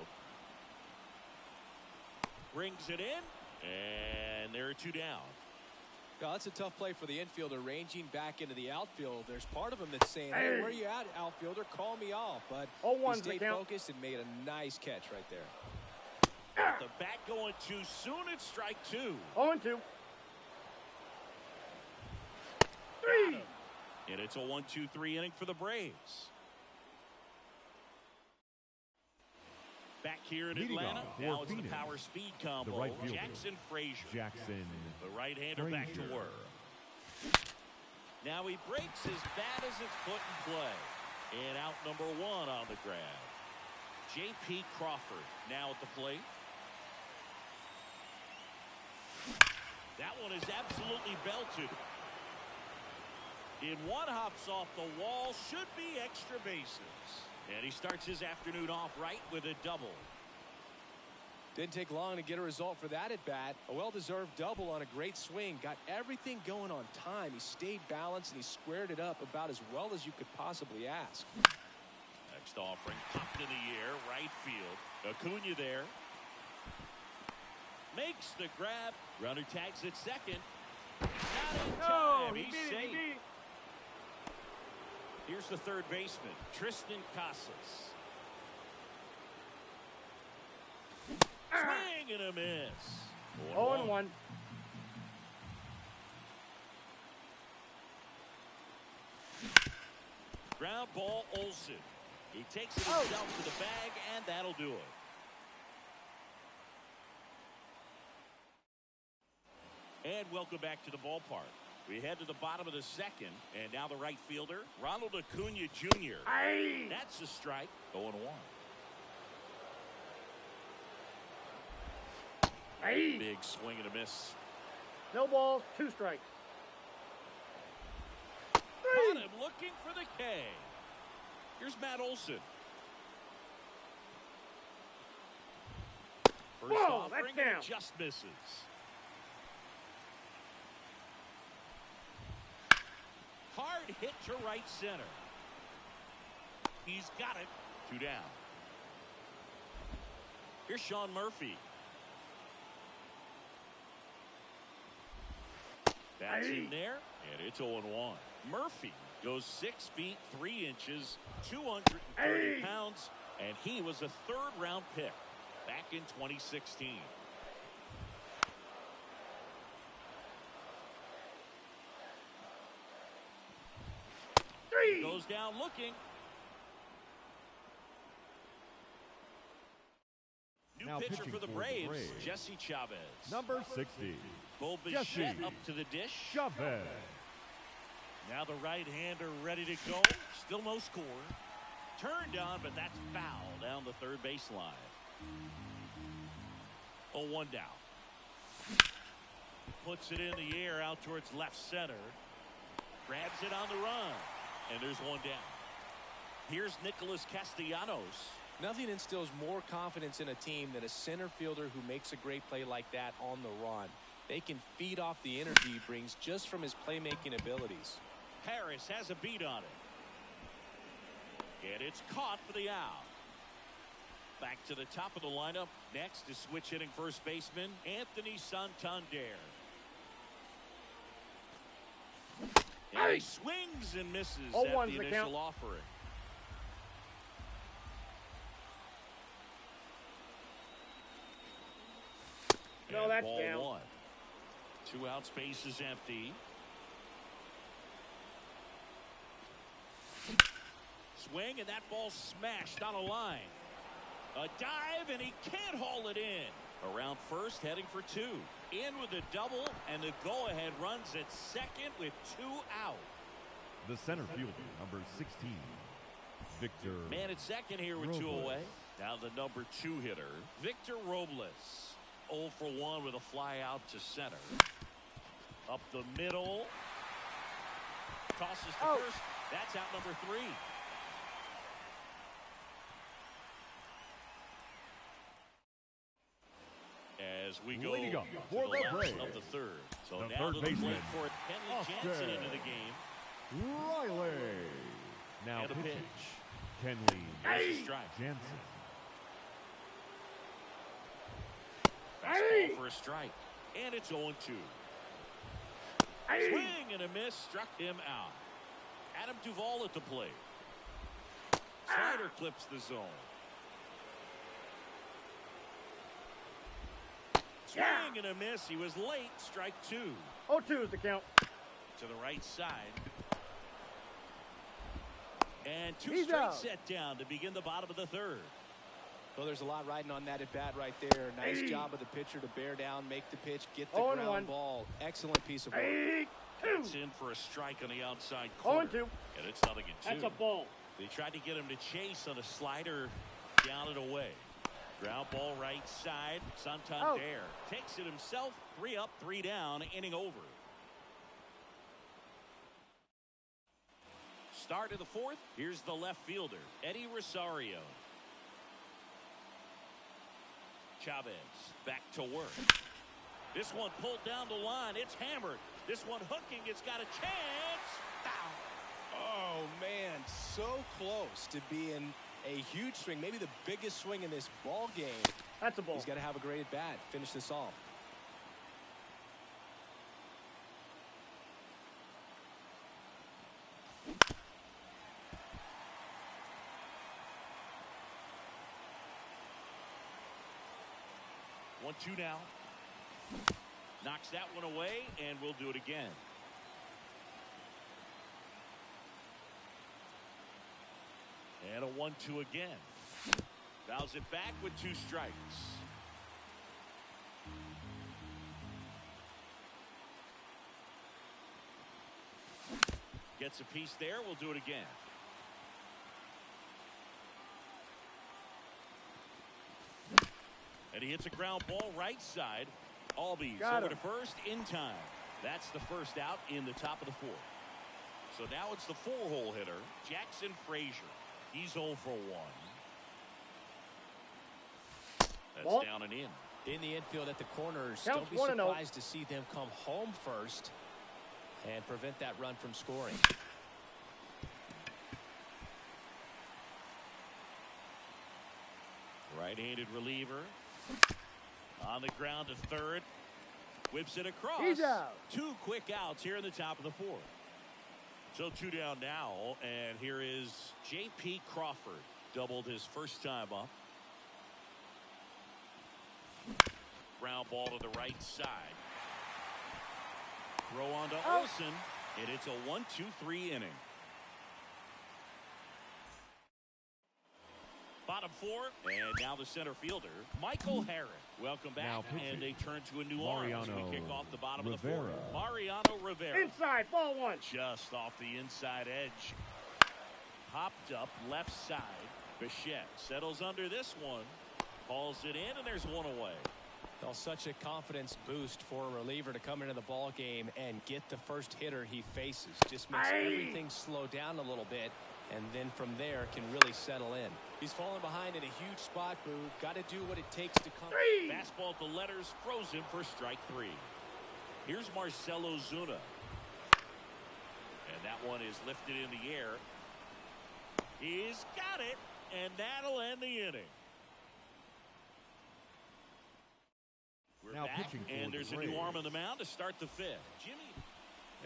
Brings it in. And there are two down. Now, that's a tough play for the infielder ranging back into the outfield. There's part of him that's saying, hey, where are you at, outfielder? Call me off. But 0-1 he stayed the count. focused and made a nice catch right there. The bat going too soon. It's strike two. 0-2. 3. And it's a 1-2-3 inning for the Braves. Back here in Leading Atlanta. off for Now it's Phoenix, the power speed combo. the right fielder, Jackson Frazier. Jackson The right-hander back to Frazier. work. Now he breaks his bat as it's put in play. And out number one on the grab. J.P. Crawford now at the plate. That one is absolutely belted. In one hops off the wall. Should be extra bases. And he starts his afternoon off right with a double. Didn't take long to get a result for that at bat. A well-deserved double on a great swing. Got everything going on time. He stayed balanced and he squared it up about as well as you could possibly ask. Next offering popped in the air, right field. Acuna there. Makes the grab. Runner tags at second. Not in time. He He's beat it. safe. He beat it. Here's the third baseman, Tristan Casas. Swing and a miss. 0-1. Ground ball, Olsen. He takes it himself to the bag, and that'll do it. And welcome back to the ballpark. We head to the bottom of the second, and now the right fielder, Ronald Acuna Jr. That's a strike. 0-1. Big swing and a miss. No balls, 2 strikes. 3. Caught him looking for the K. Here's Matt Olson. First Whoa, offering that's down. just misses. Hard hit to right center. He's got it. 2 down. Here's Sean Murphy. That's in there, and it's 0-1. Murphy goes 6 feet 3 inches, 230 pounds, and he was a third-round pick back in 2016. He goes down looking. New pitcher for the Braves, Jesse Chavez. Number 60. Bo Bichette up to the dish. Chavez. Now the right-hander ready to go. Still no score. Turned on, but that's foul down the third baseline. 0-1 down. Puts it in the air out towards left center. Grabs it on the run. And there's one down. Here's Nicholas Castellanos. Nothing instills more confidence in a team than a center fielder who makes a great play like that on the run. They can feed off the energy he brings just from his playmaking abilities. Harris has a beat on it. And it's caught for the out. Back to the top of the lineup. Next is switch hitting first baseman Anthony Santander. And he swings and misses at the initial offering. No, that's ball down. 1. 2 out, space is empty. Swing, and that ball smashed on a line. A dive, and he can't haul it in. Around first, heading for 2. In with a double, and the go-ahead runs at second with 2 out. The center fielder, number 16, Victor. Man at second here with 2 away. Now the number 2 hitter, Victor Robles. 0 for 1 with a fly out to center. Up the middle. Tosses to first. That's out number 3. As we go Leading up to for the the left Braves, of the third. So the now third to the baseman, plate for Kenley Jansen into the game. Riley. Now And a pitching. pitch. Kenley There's a strike. Jansen. Fastball for a strike. And it's 0-2. Swing and a miss. Struck him out. Adam Duvall at the plate. Slider clips the zone. Swing and a miss. He was late. Strike 2. 0-2 is the count. To the right side. And 2 He's straight out. set down to begin the bottom of the third. Well, there's a lot riding on that at bat right there. Nice job of the pitcher to bear down, make the pitch, get the 0-1. ground ball. Excellent piece of work. 8-2. It's in for a strike on the outside corner. 0-2. And it's 0-2. That's a ball. They tried to get him to chase on a slider down and away. Ground ball right side. Santander takes it himself. 3 up, 3 down. Inning over. Start of the fourth. Here's the left fielder, Eddie Rosario. Chavez back to work. This one pulled down the line. It's hammered. This one hooking. It's got a chance. Foul. Oh, man, so close to being a huge swing, maybe the biggest swing in this ball game. That's a ball. He's got to have a great at bat. Finish this off. One, 2 now. Knocks that one away, and we'll do it again. And a 1-2 again. Fouls it back with 2 strikes. Gets a piece there. We'll do it again. And he hits a ground ball right side. Albies over to first in time. That's the first out in the top of the fourth. So now it's the 4-hole hitter, Jackson Frazier. He's 0 for 1. That's Ball. down and in. In the infield at the corners, Counts don't be 1-0. surprised to see them come home first and prevent that run from scoring. Right-handed reliever. On the ground to third. Whips it across. He's out. 2 quick outs here in the top of the 4th. So 2 down now, and here is J.P. Crawford. Doubled his first time up. Ground ball to the right side. Throw on to Olsen, and it's a 1-2-3 inning. Bottom 4, and now the center fielder, Michael Harris. Welcome back, and they turn to a new arm as we kick off the bottom of the 4th. Mariano Rivera. Inside, ball 1. Just off the inside edge. Popped up left side. Bichette settles under this one. Calls it in, and there's 1 away. Well, such a confidence boost for a reliever to come into the ball game and get the first hitter he faces. Just makes everything slow down a little bit, and then from there can really settle in. He's falling behind in a huge spot, Boo. Got to do what it takes to come. Fastball at the letters, frozen for strike 3. Here's Marcell Ozuna. And that one is lifted in the air. He's got it, and that'll end the inning. We're now back, and there's a new arm on the mound to start the 5th. Jimmy.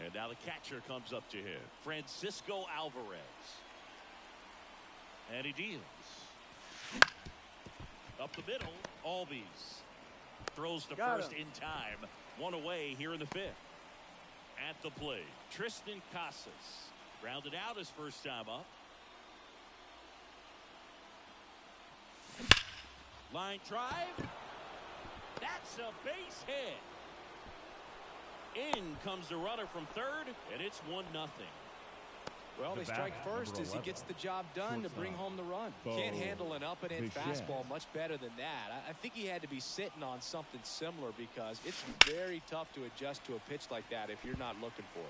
And now the catcher comes up to him. Francisco Alvarez. And he deals. Up the middle, Albies. Throws to first in time. 1 away here in the 5th. At the plate, Tristan Casas. Grounded out his first time up. Line drive. That's a base hit. In comes the runner from third, and it's 1-0. Well, they strike first as he gets the job done to bring home the run. Can't handle an up-and-in fastball much better than that. I think he had to be sitting on something similar because it's very tough to adjust to a pitch like that if you're not looking for it.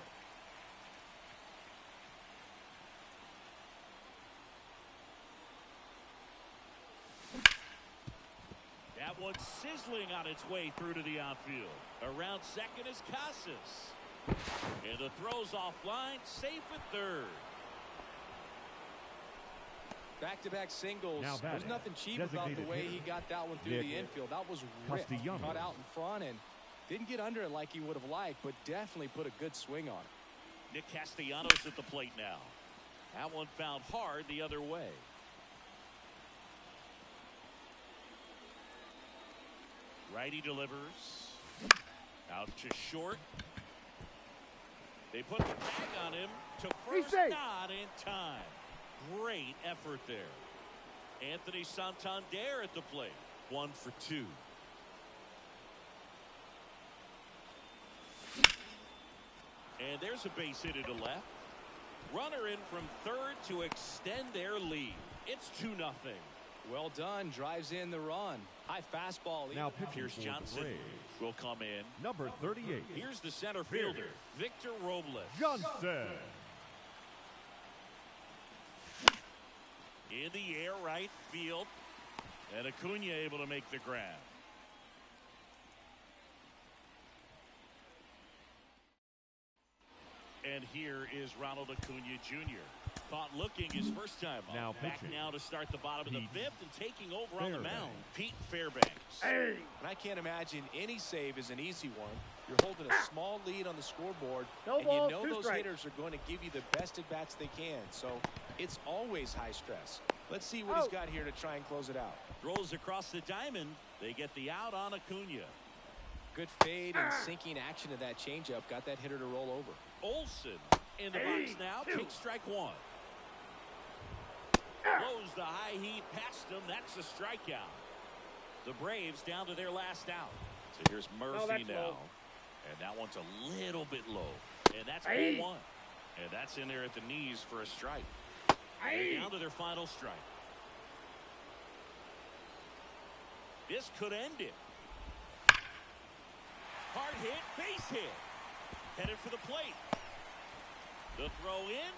That one's sizzling on its way through to the outfield. Around second is Casas. And the throw's offline, safe at third. Back-to-back singles. There's nothing cheap about the way he got that one through the infield. That was ripped. Caught out in front and didn't get under it like he would have liked, but definitely put a good swing on it. Nick Castellanos at the plate now. That one found hard the other way. Righty delivers. Out to short. They put the tag on him to first, not in time. Great effort there. Anthony Santander at the plate. 1 for 2. And there's a base hit to left. Runner in from third to extend their lead. It's 2-0. Well done. Drives in the run. High fastball. Now Pierce Johnson will come in. Number 38. Here's the center fielder, Victor Robles. Johnson. In the air, right field. And Acuna able to make the grab. And here is Ronald Acuna Jr. Caught looking his first time up. Now back pitching. now to start the bottom of the 5th and taking over on the mound. Pete Fairbanks. Hey. And I can't imagine any save is an easy one. You're holding a small lead on the scoreboard, No and ball, you know 2 those strikes. hitters are going to give you the best at bats they can. So it's always high stress. Let's see what he's got here to try and close it out. Throws across the diamond. They get the out on Acuna. Good fade and sinking action of that changeup got that hitter to roll over. Olsen in the box now. Takes strike 1. Blows the high heat past him. That's a strikeout. The Braves down to their last out. So here's Murphy now. Low. And that one's a little bit low. And that's 0-1. And that's in there at the knees for a strike. They're down to their final strike. This could end it. Hard hit, base hit. Headed for the plate. The throw in.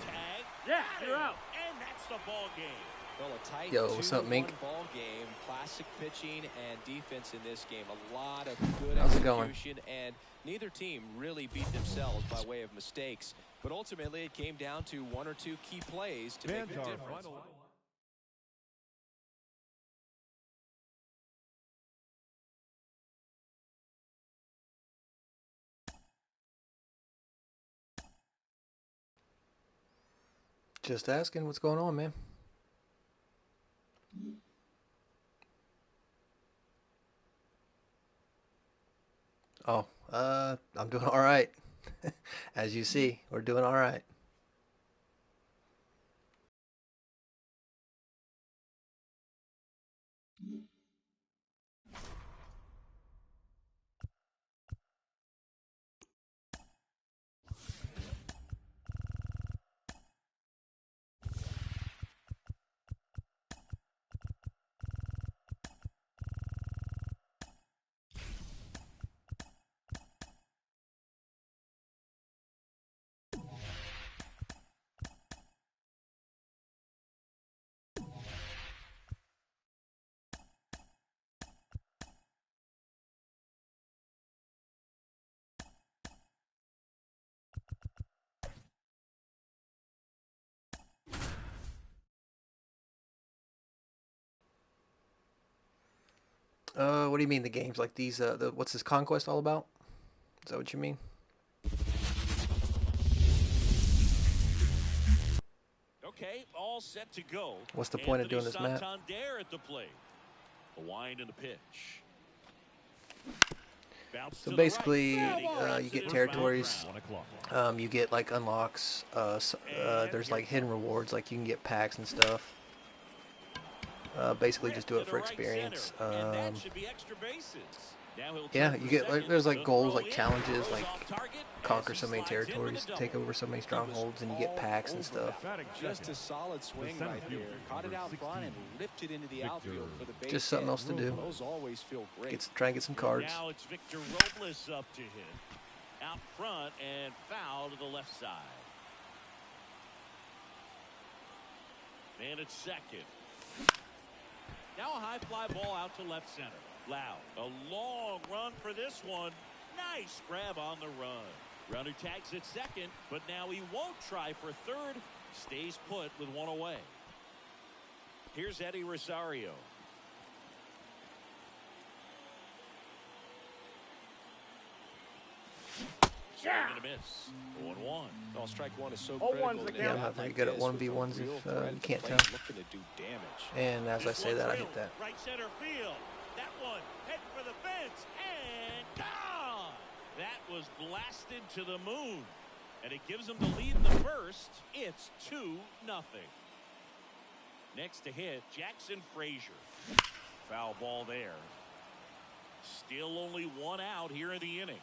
Tag. Yeah, you're out. And that's the ball game. Well, a tight Yo, what's up, 2-1 Mink? ball game. Classic pitching and defense in this game. A lot of good How's it going? execution, and neither team really beat themselves by way of mistakes. But ultimately, it came down to 1 or 2 key plays to make the difference. Just asking what's going on, man. Oh, I'm doing all right. As you see, we're doing all right. What do you mean the games like these? What's this Conquest all about? Is that what you mean? Okay, all set to go. What's the point of doing this map? Santander at the plate. A wind in the pitch. So basically, you get territories. You get like unlocks. There's like hidden rewards, like you can get packs and stuff. Basically, just do it for experience. Yeah, you get like there's like goals, like challenges, like conquer so many territories, take over so many strongholds, and you get packs and stuff. Just a solid swing right there. Caught it out front and ripped it into the outfield for the base. Just something else to do. Those always feel great. Try and get some cards. Now it's Victor Robles up to hit. Out front and foul to the left side. And it's second. Now a high fly ball out to left center. Loud. A long run for this one. Nice grab on the run. Runner tags at second, but now he won't try for third. Stays put with one away. Here's Eddie Rosario. Swing and a miss. 0-1. Well, strike one is so Oh, critical. one's the Yeah, I'm not very good at 1v1s if you can't tell. Looking to do damage. And as I say that, I hit that. Right center field. That one heading for the fence and gone. That was blasted to the moon, and it gives them the lead in the first. It's 2-0. Next to hit, Jackson Frazier. Foul ball there. Still only one out here in the inning.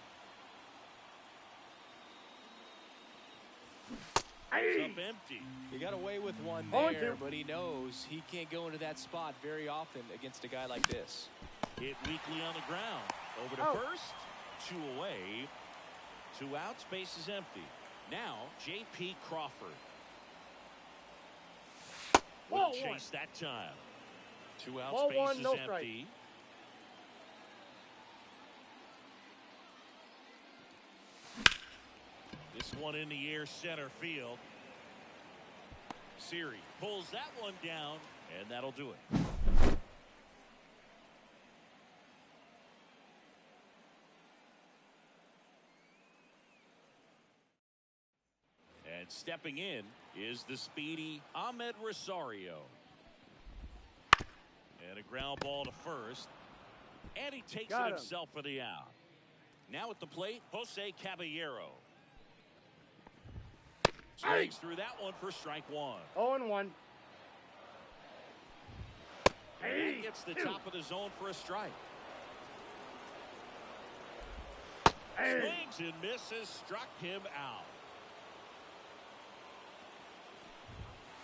Up empty. He got away with one Oh, there, two. but he knows he can't go into that spot very often against a guy like this. Hit weakly on the ground. Over to first. 2 away. 2 outs. Base is empty. Now J.P. Crawford. Wouldn't chase that time. 2 outs. Ball Base one, is no empty. This one in the air, center field. Siri pulls that one down, and that'll do it. And stepping in is the speedy Ahmed Rosario. And a ground ball to first. And he takes it himself for the out. Now at the plate, Jose Caballero. Swings through that one for strike one. 0-1. And that gets the top of the zone for a strike. Swings and misses, struck him out.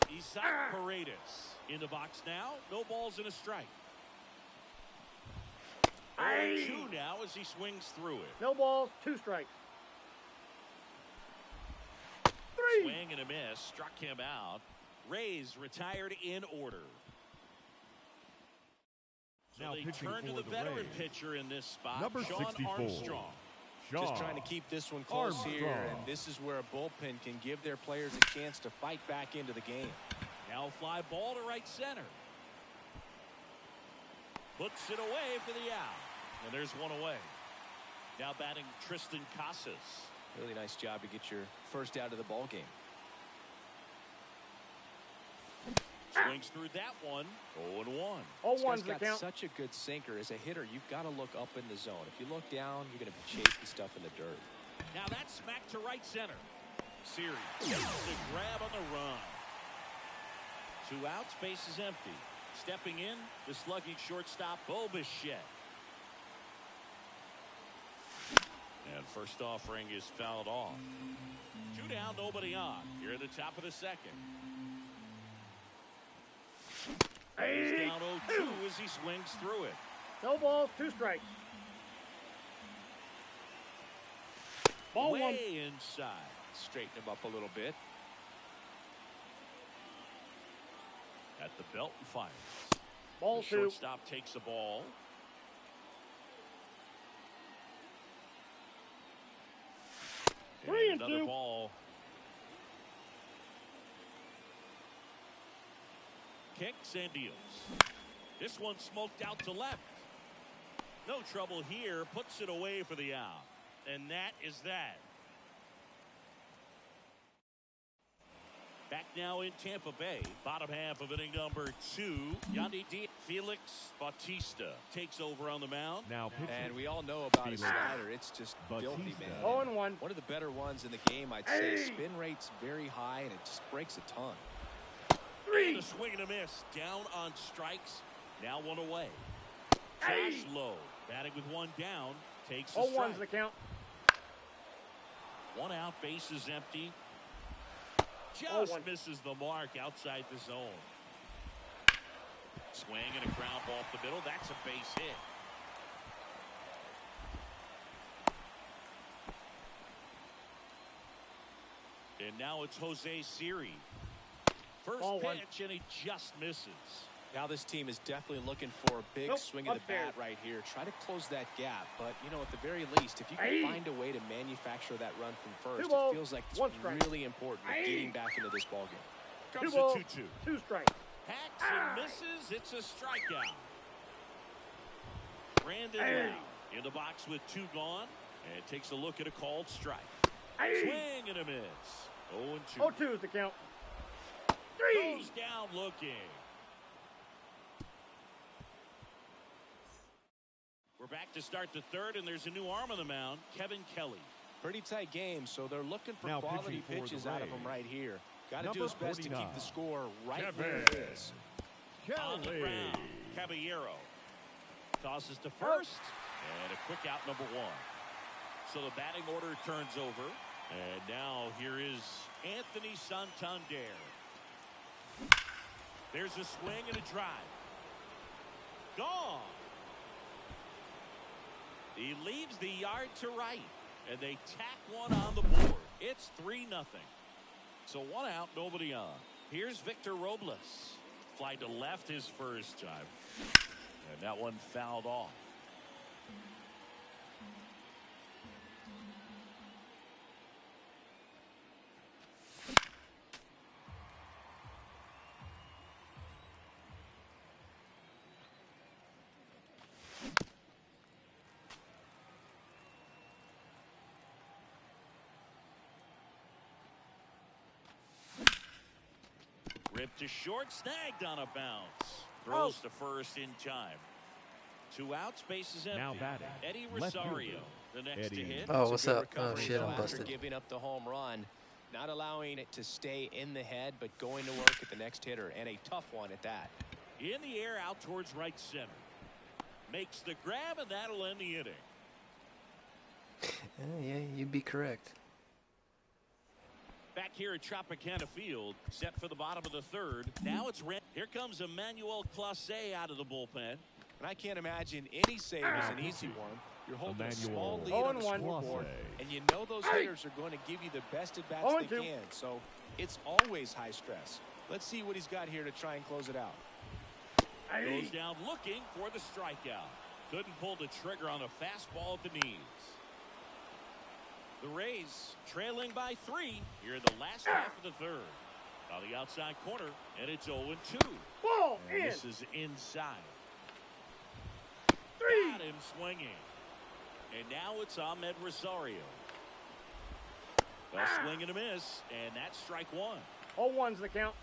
Isaac Paredes in the box now. No balls and a strike. 0-2 now as he swings through it. No balls, 2 strikes. 3. Swing and a miss, struck him out. Rays retired in order. So Now they pitching turn to for the the veteran Rays. pitcher in this spot, Number Sean 64. Armstrong. Just trying to keep this one close here, and this is where a bullpen can give their players a chance to fight back into the game. Now fly ball to right center. Puts it away for the out. And there's one away. Now batting Tristan Casas. Really nice job to get your first out of the ball game. Swings through that one. 0-1. Oh, This one's guy's the got count. such a good sinker. As a hitter, you've got to look up in the zone. If you look down, you're going to be chasing stuff in the dirt. Now that's smacked to right center. Series gets the grab on the run. 2 outs, base is empty. Stepping in, the slugging shortstop, Bo Bichette. And first offering is fouled off. 2 down, nobody on. Here at the top of the second. He's down 0-2 as he swings through it. No balls, 2 strikes. Ball Way 1. inside. Straighten him up a little bit. At the belt and fires. Ball The 2. shortstop takes the ball. And 3 and another 2. ball. Kicks and deals. This one smoked out to left. No trouble here. Puts it away for the out. And that is that. Back now in Tampa Bay. Bottom half of inning number 2. Yandy D. Felix Bautista takes over on the mound. Now pitching. And we all know about his slider. It's just filthy, Bautista. man. 0-1. One of the better ones in the game, I'd say. Spin rate's very high, and it just breaks a ton. 3. And a swing and a miss. Down on strikes. Now 1 away. Josh Lowe batting with 1 down. Takes the 0-1's strike. the count. 1 out. Base is empty. Just 0-1. misses the mark outside the zone. Swing and a ground ball up the middle. That's a base hit. And now it's Jose Siri. First Ball 1. pitch, and he just misses. Now this team is definitely looking for a big Nope, swing of the upstairs. bat right here. Try to close that gap. But, you know, at the very least, if you can find a way to manufacture that run from first, 2 balls, it feels like it's 1 strike. really important in getting back into this ballgame. 2 Comes balls, to 2-2. 2 strikes. Hacks and misses. It's a strikeout. Brandon Lee in the box with 2 gone. And takes a look at a called strike. Swing and a miss. 0-2. 0-2 is the count. 3. Goes down looking. We're back to start the 3rd, and there's a new arm on the mound, Kevin Kelly. Pretty tight game, so they're looking for Now quality pitching for the pitches out of him Rays. right here. Got to do Number his best to keep 49, the score right Kevin where it is. On the Kelly. ground, Caballero tosses to first, and a quick out, number 1. So the batting order turns over, and now here is Anthony Santander. There's a swing and a drive. Gone. He leaves the yard to right, and they tack 1 on the board. It's 3-0. So 1 out, nobody on. Here's Victor Robles. Fly to left his first time. And that one fouled off. Ripped to short, snagged on a bounce. Throws to first in time. 2 outs, base is empty. Now batting, Eddie left Rosario, fielder, the next to Eddie. hit. Oh, It's a what's good up? Oh, recovery shit, I'm after busted. giving up the home run, not allowing it to stay in the head, but going to work at the next hitter, and a tough one at that. In the air, out towards right center. Makes the grab, and that'll end the inning. Yeah, you'd be correct. Back here at Tropicana Field, set for the bottom of the 3rd. Now it's here comes Emmanuel Clase out of the bullpen. And I can't imagine any save is an easy one. You're holding a small lead on the 0-1. scoreboard, and you know those hitters are going to give you the best at bats they 0-2. can. So it's always high stress. Let's see what he's got here to try and close it out. Goes down looking for the strikeout. Couldn't pull the trigger on a fastball at the knees. The Rays trailing by 3 here in the last half of the 3rd. On the outside corner, and it's 0-2. Ball And in. this is inside. 3. Got him swinging. And now it's Ahmed Rosario. A swing and a miss, and that's strike 1. 0-1's the count.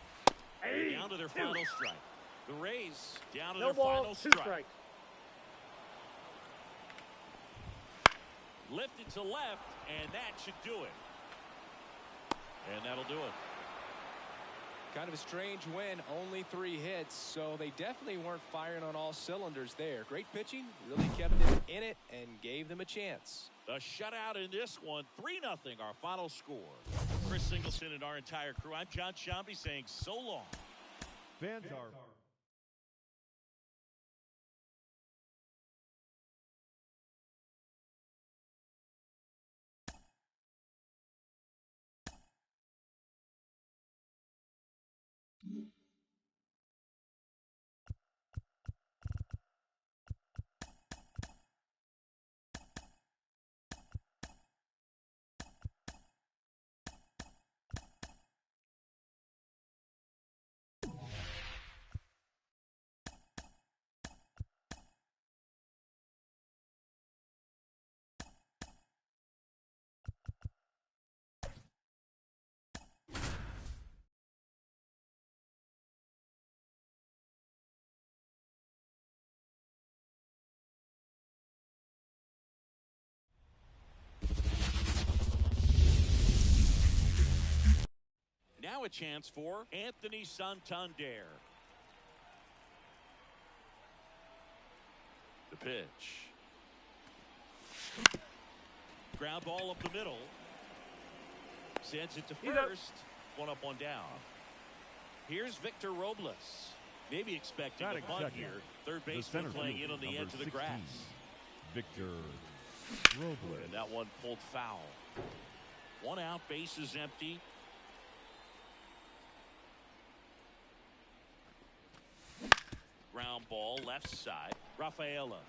They're down to their final strike. The Rays down to No their ball, final 2 strike. strikes. Lifted to left, and that should do it. And that'll do it. Kind of a strange win, only 3 hits, so they definitely weren't firing on all cylinders there. Great pitching, really kept them in it and gave them a chance. A shutout in this one, 3-0 our final score. Chris Singleton and our entire crew, I'm John Shambi saying so long. Fans are Now a chance for Anthony Santander. The pitch. Ground ball up the middle. Sends it to first. One up, one down. Here's Victor Robles. Maybe expecting a bunt second. here. Third baseman playing in on the edge of the 16, grass. Victor Robles. And that one pulled foul. 1 out, base is empty. Ground ball left side. Rafaela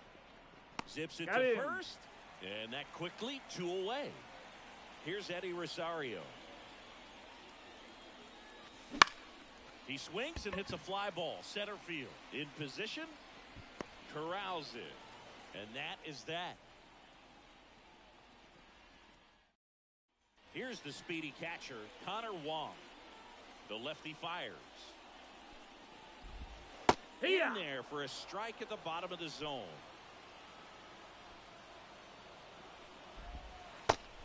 zips it to first, and that quickly 2 away. Here's Eddie Rosario. He swings and hits a fly ball center field. In position, corrals it, and that is that. Here's the speedy catcher, Connor Wong. The lefty fires. In there for a strike at the bottom of the zone.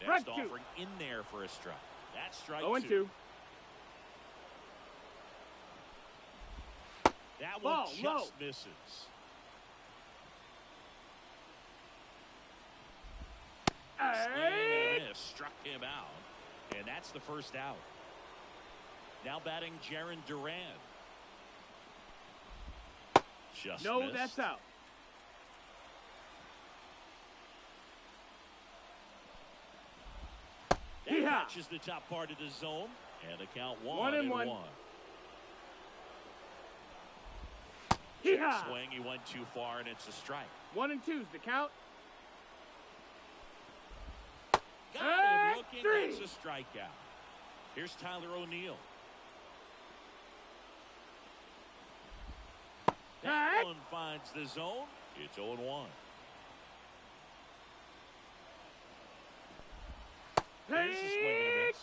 Next offering in there for a strike. That's strike 2. That one just misses. Swing and a miss. Struck him out. And that's the first out. Now batting Jarren Duran. Just missed. That's out. That catches the top part of the zone. And a count 1-1. Swing, he went too far, and it's a strike. 1-2's the count. Got him looking, it's a strikeout. Here's Tyler O'Neill. That one finds the zone. It's 0-1. There's a swing and a miss.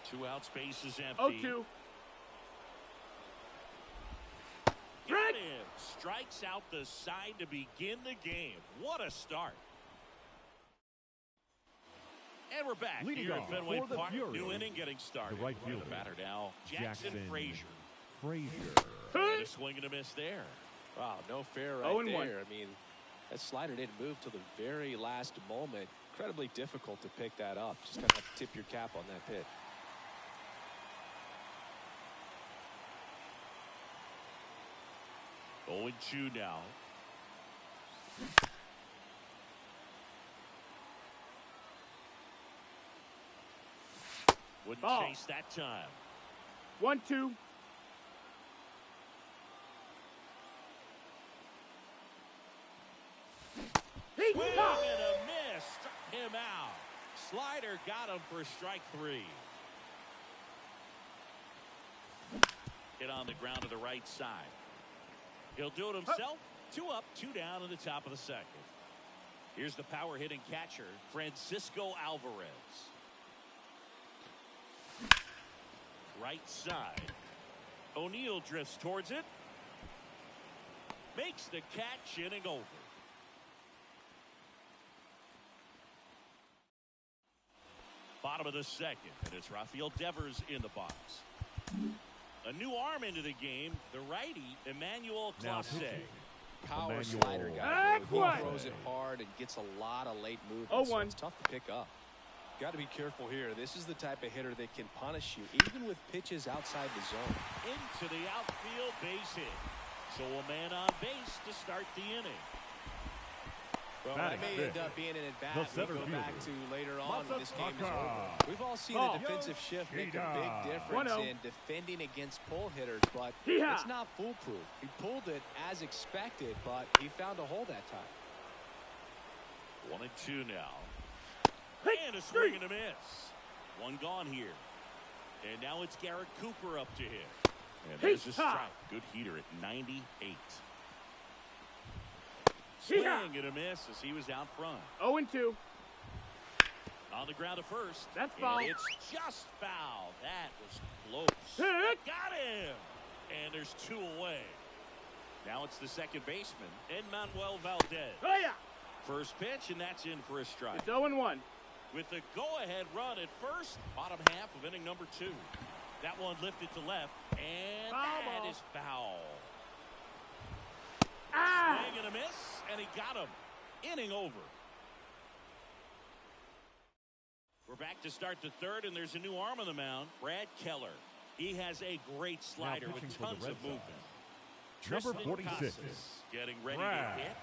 2 outs, base is empty. 0-2. Got him. Strikes out the side to begin the game. What a start. And we're back Leading here at off Fenway for the Park. Fury, New inning getting started. the right fielder, The batter now, Jackson Frazier. And a swing and a miss there. Wow, no fair right there. I mean, that slider didn't move till the very last moment. Incredibly difficult to pick that up. Just kind of have to tip your cap on that pitch. Oh, 0-2 now. Wouldn't chase that time. 1-2. Swing and a miss. Struck him out. Slider got him for strike 3. Hit on the ground to the right side. He'll do it himself. 2 up, 2 down in the top of the second. Here's the power hitting catcher, Francisco Alvarez. Right side. O'Neill drifts towards it. Makes the catch, inning over. Bottom of the second, and it's Rafael Devers in the box. A new arm into the game, the righty, Emmanuel Clase. Power slider guy. He throws it hard and gets a lot of late movement, so it's tough to pick up. Got to be careful here. This is the type of hitter that can punish you, even with pitches outside the zone. Into the outfield, base hit. So a man on base to start the inning. Well, that may end up being an at-bat we go back to later on when this game is over. We've all seen the defensive shift make a big difference in defending against pull hitters, but it's not foolproof. He pulled it as expected, but he found a hole that time. 1-2 now. And a swing and a miss. One gone here. And now it's Garrett Cooper up to hit. And there's a strike. Good heater at 98. Swing and a miss as he was out front. 0-2. On the ground to first. That's foul. And it's just foul. That was close. Got him. And there's 2 away. Now it's the second baseman, Manuel Valdez. Oh, yeah. First pitch, and that's in for a strike. It's 0-1. With the go-ahead run at first, bottom half of inning number 2. That one lifted to left, and that is foul. Swing and a miss, and he got him. Inning over. We're back to start the third, and there's a new arm on the mound, Brad Keller. He has a great slider with tons of movement. Number 46. Casas getting ready Brad to hit.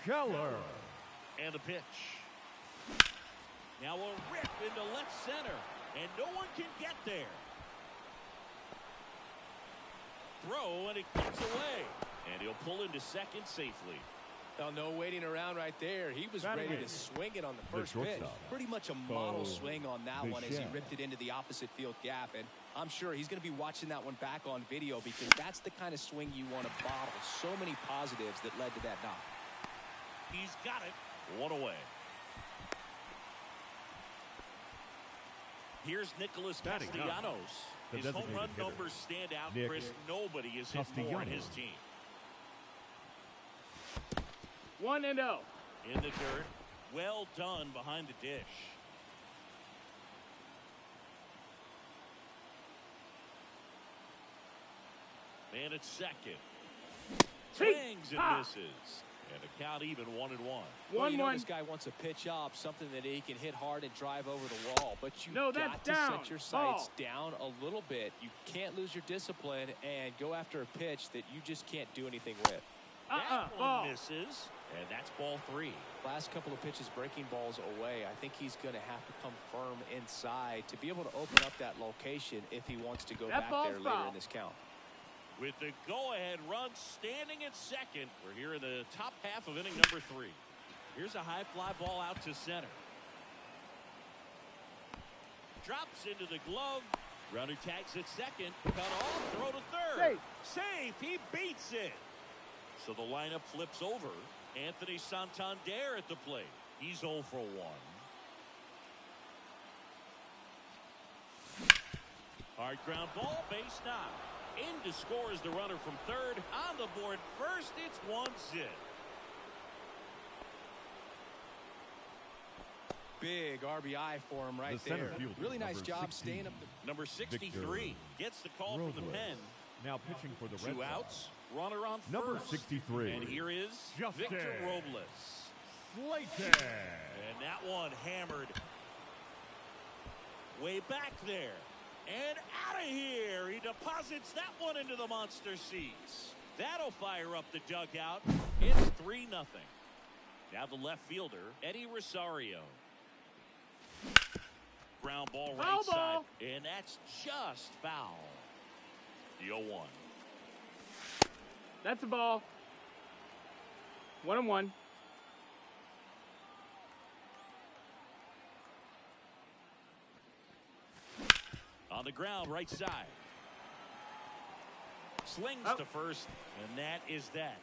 Keller. And the pitch. Now a rip into left center, and no one can get there. Throw, and it gets away. And he'll pull into second safely. Well, no waiting around right there. He was ready to swing it on the first pitch. Pretty much a model swing on that one as he ripped it into the opposite field gap. And I'm sure he's going to be watching that one back on video because that's the kind of swing you want to bottle. So many positives that led to that knock. He's got it. One away. Here's Nicholas Castellanos. His home run numbers stand out, Chris. Nobody has hit more on his team. 1-0. In the dirt. Well done behind the dish. Man at second. Swings and misses. And the count even 1-1. Well, you know this guy wants a pitch up, something that he can hit hard and drive over the wall. But you got to set your sights down a little bit. You can't lose your discipline and go after a pitch that you just can't do anything with. That one misses. And that's ball 3. Last couple of pitches breaking balls away. I think he's going to have to come firm inside to be able to open up that location if he wants to go back there later in this count. With the go-ahead run standing at second, we're here in the top half of inning number 3. Here's a high fly ball out to center. Drops into the glove. Runner tags at second. Cut off. Throw to third. Safe. He beats it. So the lineup flips over. Anthony Santander at the plate. He's 0 for 1. Hard ground ball, base knock. In to score is the runner from third. On the board first, it's 1 zip. Big RBI for him right there. Really nice job staying up. Number 63 gets the call from the pen. Now pitching for the Red 2 outs. Runner on first. Number 63. And here is Victor Robles. Slayton. And that one hammered way back there. And out of here. He deposits that one into the monster seats. That'll fire up the dugout. It's 3-0. Now the left fielder, Eddie Rosario. Ground ball right side. And that's just foul. The 0-1. That's a ball. 1-1. On the ground, right side. Slings to first, and that is that.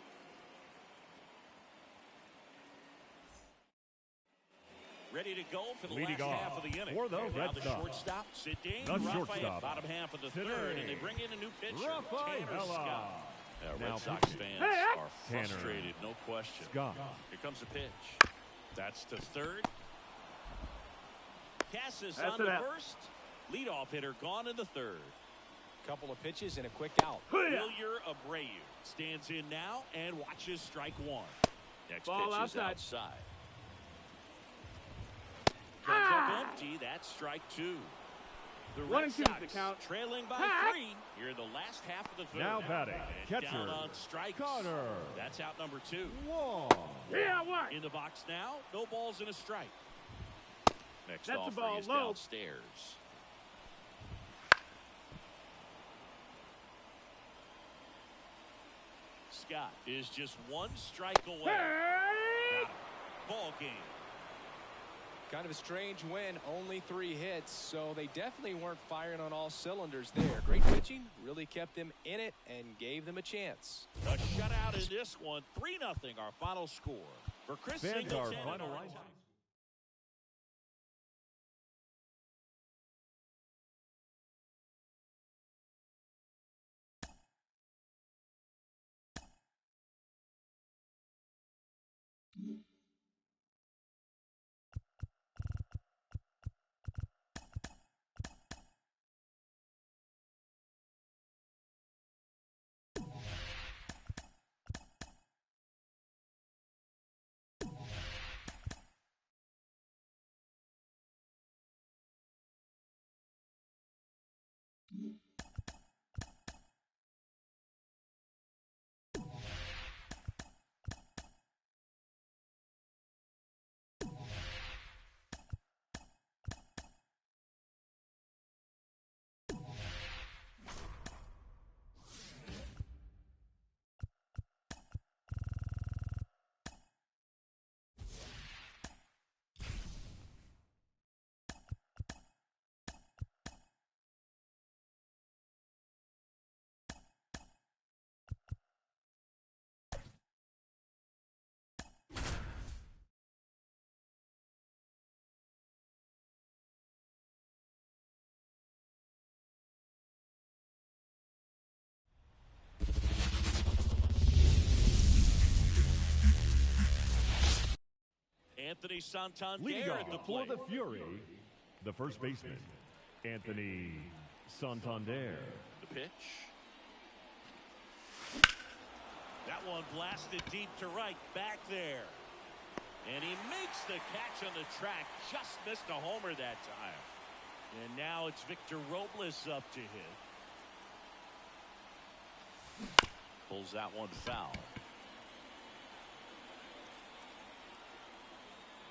Ready to go for the Leading last half off of the inning. for the And now Red the Sox. shortstop, Sidney The Rafael, shortstop. bottom half of the Today, third, and they bring in a new pitcher, Tanner Rafael. Scott. Now Red Sox pitching. fans are Tanner frustrated, no question. Scott. Here comes the pitch. That's to third. Cassis on the first. Leadoff hitter gone in the third. Couple of pitches and a quick out. Wilyer Abreu stands in now and watches strike one. Next Ball pitch is outside. outside. Comes up empty. That's strike two. The 1 Red and 2 Sox the count. trailing by 3 here in the last half of the third. Now batting, And catcher, down on strikes. Connor. That's out number 2. One. Yeah, what? In the box now, no balls and a strike. Next That's the offer ball is low. downstairs. Scott is just one strike away. Got him. Ball game. Kind of a strange win, only 3 hits, so they definitely weren't firing on all cylinders there. Great pitching, really kept them in it and gave them a chance. A shutout in this one, 3-0 our final score. For Chris Fans are Singleton. finalizing. Anthony Santander Leading at the off for plate. the Fury, the first baseman, Anthony Santander. The pitch. That one blasted deep to right, back there. And he makes the catch on the track. Just missed a homer that time. And now it's Victor Robles up to hit. Pulls that one foul.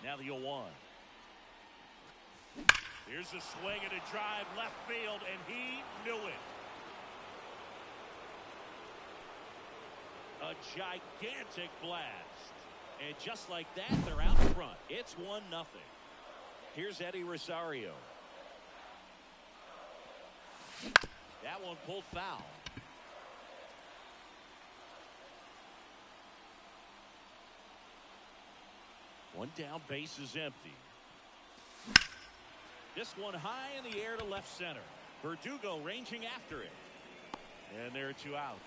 Now the 0-1. Here's a swing and a drive left field, and he knew it. A gigantic blast. And just like that, they're out front. It's 1-0. Here's Eddie Rosario. That one pulled foul. One down, base is empty. This one high in the air to left center. Verdugo ranging after it. And there are 2 outs.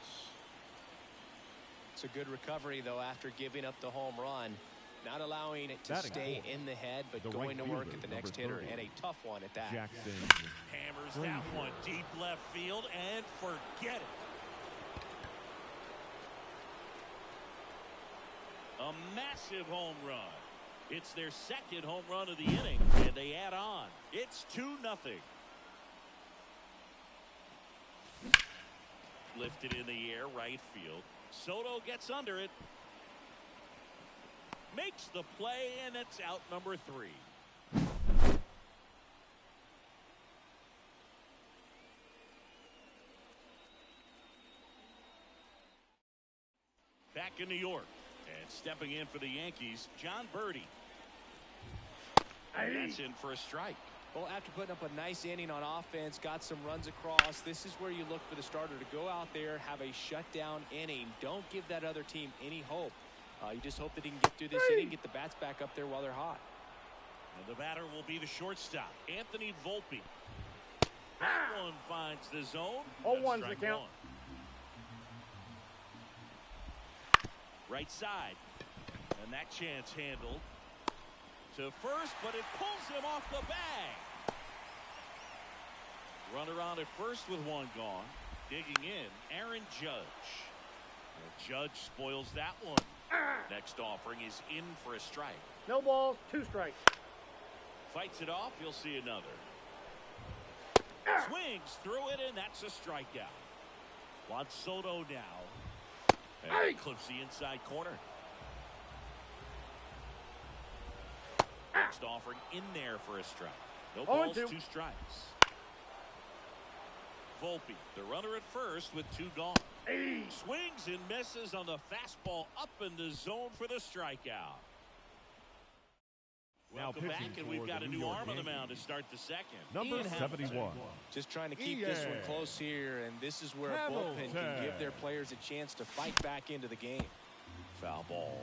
It's a good recovery, though, after giving up the home run. Not allowing it to Batting stay fourth, in the head, but the going right to work fielder, at the next number hitter, 30, and a tough one at that. Jackson. Hammers that one deep left field and forget it. A massive home run. It's their second home run of the inning, and they add on. It's 2-0. Lifted in the air, right field. Soto gets under it. Makes the play, and it's out number 3. Back in New York. And stepping in for the Yankees, John Birdie. And that's in for a strike. Well, after putting up a nice inning on offense, got some runs across, this is where you look for the starter to go out there, have a shutdown inning. Don't give that other team any hope. You just hope that he can get through this inning, get the bats back up there while they're hot. And the batter will be the shortstop, Anthony Volpe. That one finds the zone. 0-1's the count. Right side. And that chance handled. To first, but it pulls him off the bag. Runner on at first with one gone. Digging in, Aaron Judge. And Judge spoils that one. Next offering is in for a strike. No balls, 2 strikes. Fights it off, you'll see another. Swings through it, and that's a strikeout. Juan Soto now. And he clips the inside corner. Next offering in there for a strike. No balls, 2 strikes. Volpe, the runner at first with 2 gone. Swings and misses on the fastball up in the zone for the strikeout. Welcome back, and we've got a new arm on the mound to start the second. Number 71. Just trying to keep this one close here, and this is where a bullpen can give their players a chance to fight back into the game. Foul ball.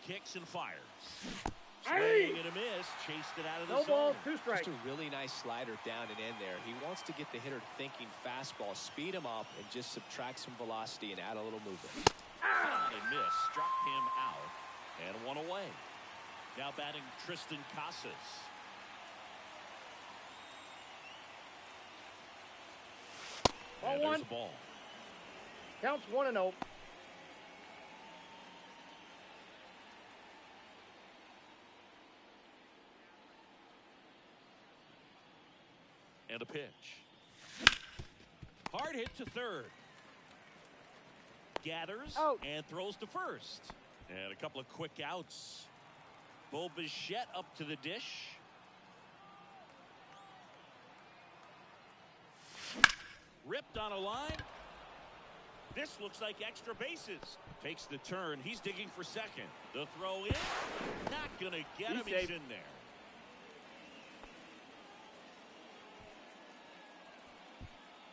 Kicks and fires. Swing and a miss. Chased it out of the zone. No balls, 2 strikes. Just a really nice slider down and in there. He wants to get the hitter thinking fastball, speed him up, and just subtract some velocity and add a little movement. And miss. Struck him out. And 1 away. Now batting Tristan Casas. Ball and 1. There's the ball. Counts 1-0. And a pitch. Hard hit to third. Gathers and throws to first. And a couple of quick outs. Bo Bichette up to the dish. Ripped on a line. This looks like extra bases. Takes the turn. He's digging for second. The throw in. Not going to get him. He's in there.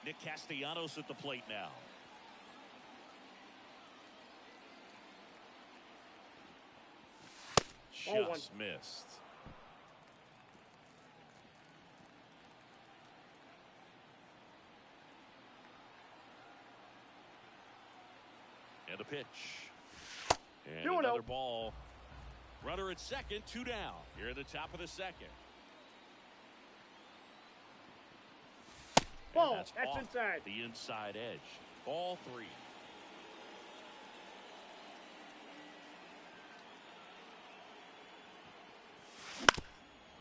Nick Castellanos at the plate now. Just missed. And a pitch. And another ball. Runner at second, 2 down. Here at the top of the second. Ball, that's inside. The inside edge. Ball 3.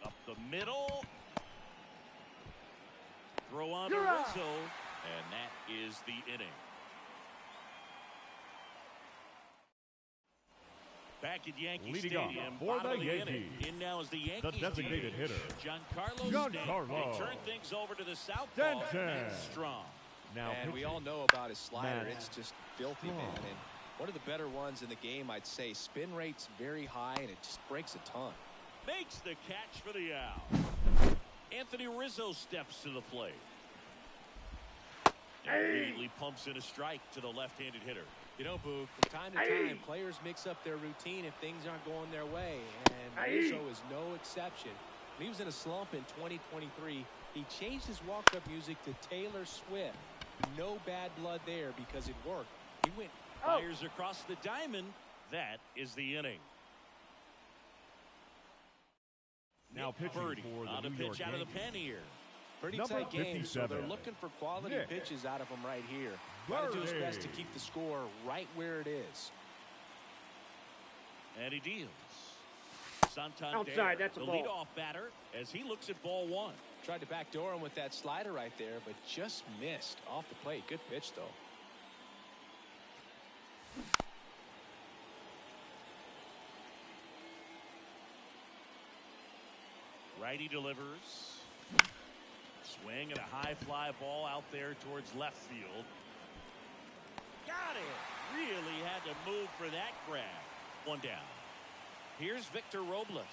Up the middle. Throw on to Rizzo. And that is the inning. Back at Yankee Leading Stadium, for the Yankees. In now is the Yankees. The designated hitter, Giancarlo. They turn things over to the southpaw. And Strong. Now and we all know about his slider. It's just filthy, man. And one of the better ones in the game, I'd say. Spin rate's very high, and it just breaks a ton. Makes the catch for the out. Anthony Rizzo steps to the plate. And immediately pumps in a strike to the left-handed hitter. You know, Boog, from time to time, players mix up their routine if things aren't going their way, and Rizzo is no exception. When he was in a slump in 2023, he changed his walk-up music to Taylor Swift. No bad blood there because it worked. He went fires across the diamond. That is the inning. Now pitching Birdie for the on a New pitch York out of the Yankees. pen here. Pretty Number tight game, so 57. they're looking for quality pitches out of him right here. Got to do his best to keep the score right where it is. And he deals. Santander, outside, that's a the ball. leadoff batter, as he looks at ball 1. Tried to backdoor him with that slider right there, but just missed off the plate. Good pitch, though. Righty delivers. Swing and a high fly ball out there towards left field. Got it. Really had to move for that grab. 1 down. Here's Victor Robles.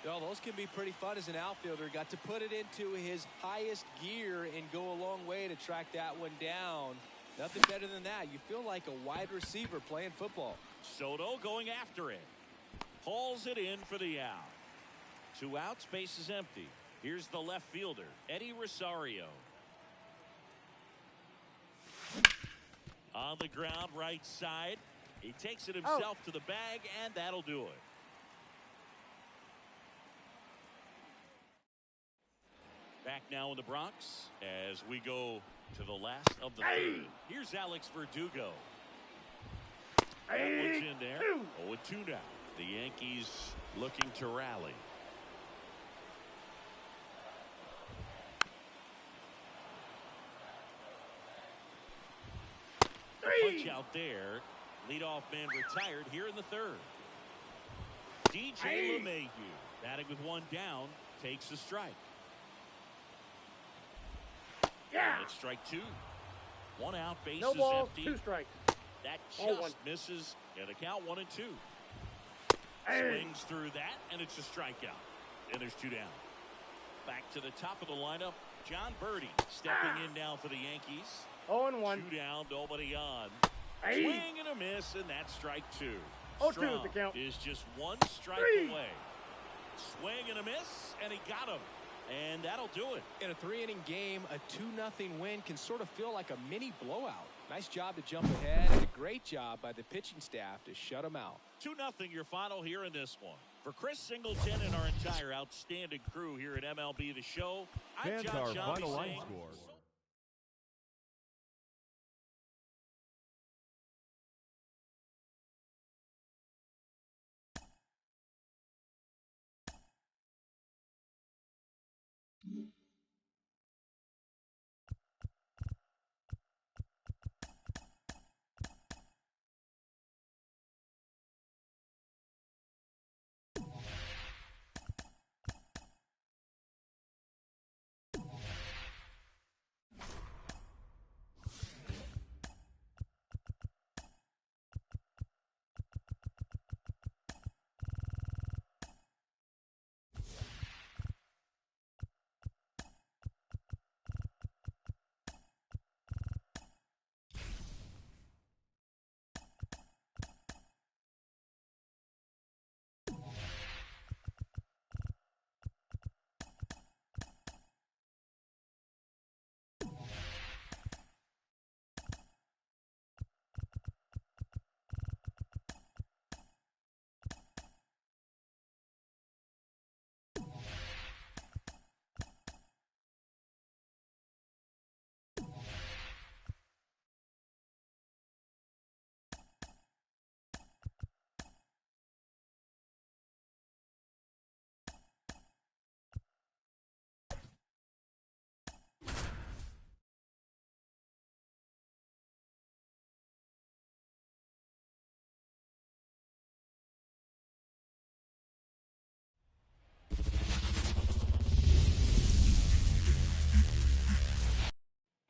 Well, those can be pretty fun as an outfielder. Got to put it into his highest gear and go a long way to track that one down. Nothing better than that. You feel like a wide receiver playing football. Soto going after it. Hauls it in for the out. 2 outs, base is empty. Here's the left fielder, Eddie Rosario. On the ground, right side. He takes it himself to the bag, and that'll do it. Back now in the Bronx as we go to the last of the third. Here's Alex Verdugo. That one's in there. 0-2 now. The Yankees looking to rally. Punch out there. Leadoff man retired here in the third. DJ LeMahieu batting with 1 down takes a strike. Yeah. It's strike 2. 1 out, base No is balls, empty. 2 strikes. That Ball 1. just misses, and the count 1-2. Swings through that, and it's a strikeout. And there's 2 down. Back to the top of the lineup, John Birdie stepping in now for the Yankees. 0-1. 2 down, nobody on. Swing and a miss, and that's strike 2. 0-2 the count. Is just 1 strike away. Swing and a miss, and he got him. And that'll do it. In a 3-inning game, a 2-0 win can sort of feel like a mini blowout. Nice job to jump ahead, and a great job by the pitching staff to shut them out. 2-0 your final here in this one. For Chris Singleton and our entire outstanding crew here at MLB The Show, I'm Fans John our Shambi final line saying... score.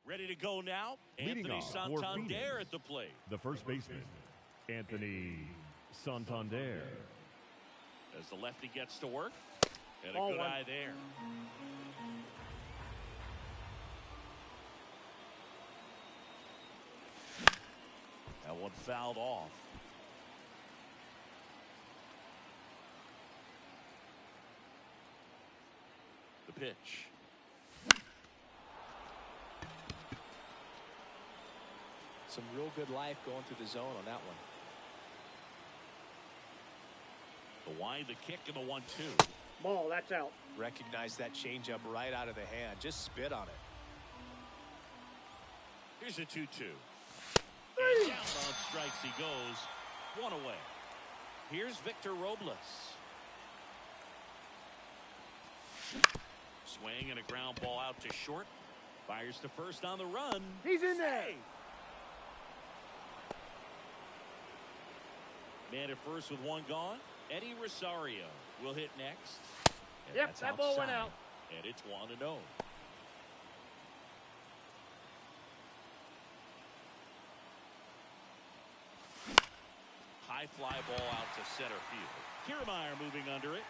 Ready to go now. Leading Anthony off for Santander Phoenix, at the plate. the first baseman, Anthony Santander. As the lefty gets to work. And a Ball good 1. eye there. That one fouled off. The pitch. Some real good life going through the zone on that one. The wide, the kick, and the 1-2. Ball, that's out. Recognize that changeup right out of the hand. Just spit on it. Here's a 2-2. And down on strikes he goes. 1 away. Here's Victor Robles. Swing and a ground ball out to short. Fires to first on the run. He's in there. Safe. Man at first with 1 gone. Eddie Rosario will hit next. And Yep, that's that ball went outside. out. And it's 1-0. High fly ball out to center field. Kiermaier moving under it.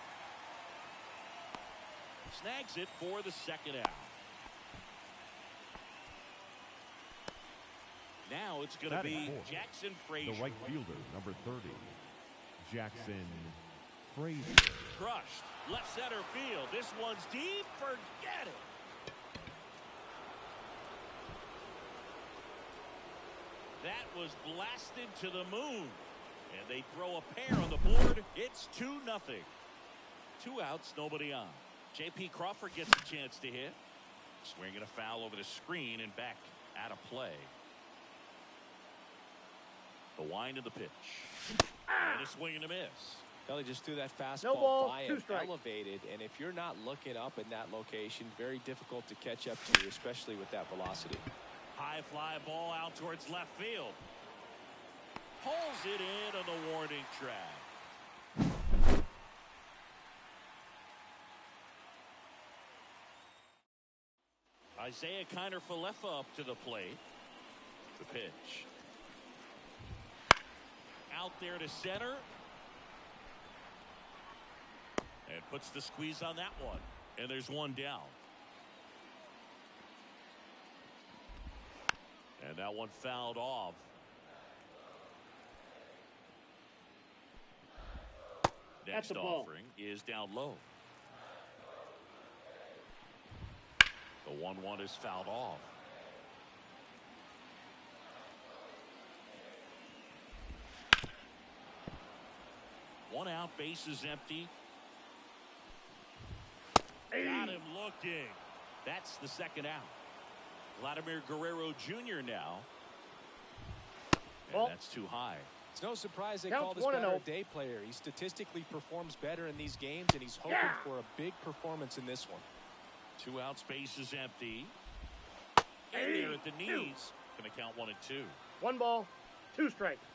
Snags it for the 2nd out. it's going to be Jackson Frazier. The right fielder, number 30, Jackson Frazier. Crushed. Left center field. This one's deep. Forget it. That was blasted to the moon. And they throw a pair on the board. It's 2-0. 2 outs, nobody on. J.P. Crawford gets a chance to hit. Swinging a foul over the screen and back out of play. The wind of the pitch. And a swing and a miss. Well, he just threw that fastball No ball, by 2 him, strikes. elevated, and if you're not looking up in that location, very difficult to catch up to you, especially with that velocity. High fly ball out towards left field. Pulls it in on the warning track. Isaiah Kiner-Falefa up to the plate. The pitch. Out there to center. And puts the squeeze on that one. And there's one down. And that one fouled off. Next offering is down low. The 1-1 is fouled off. One out, base is empty. Got him looking. That's the second out. Vladimir Guerrero Jr. now. And that's too high. It's no surprise they Counts call this batter 1-0. a day player. He statistically performs better in these games, and he's hoping for a big performance in this one. 2 outs, base is empty. In there at the knees. Going to count 1 and 2. 1 ball, 2 strikes.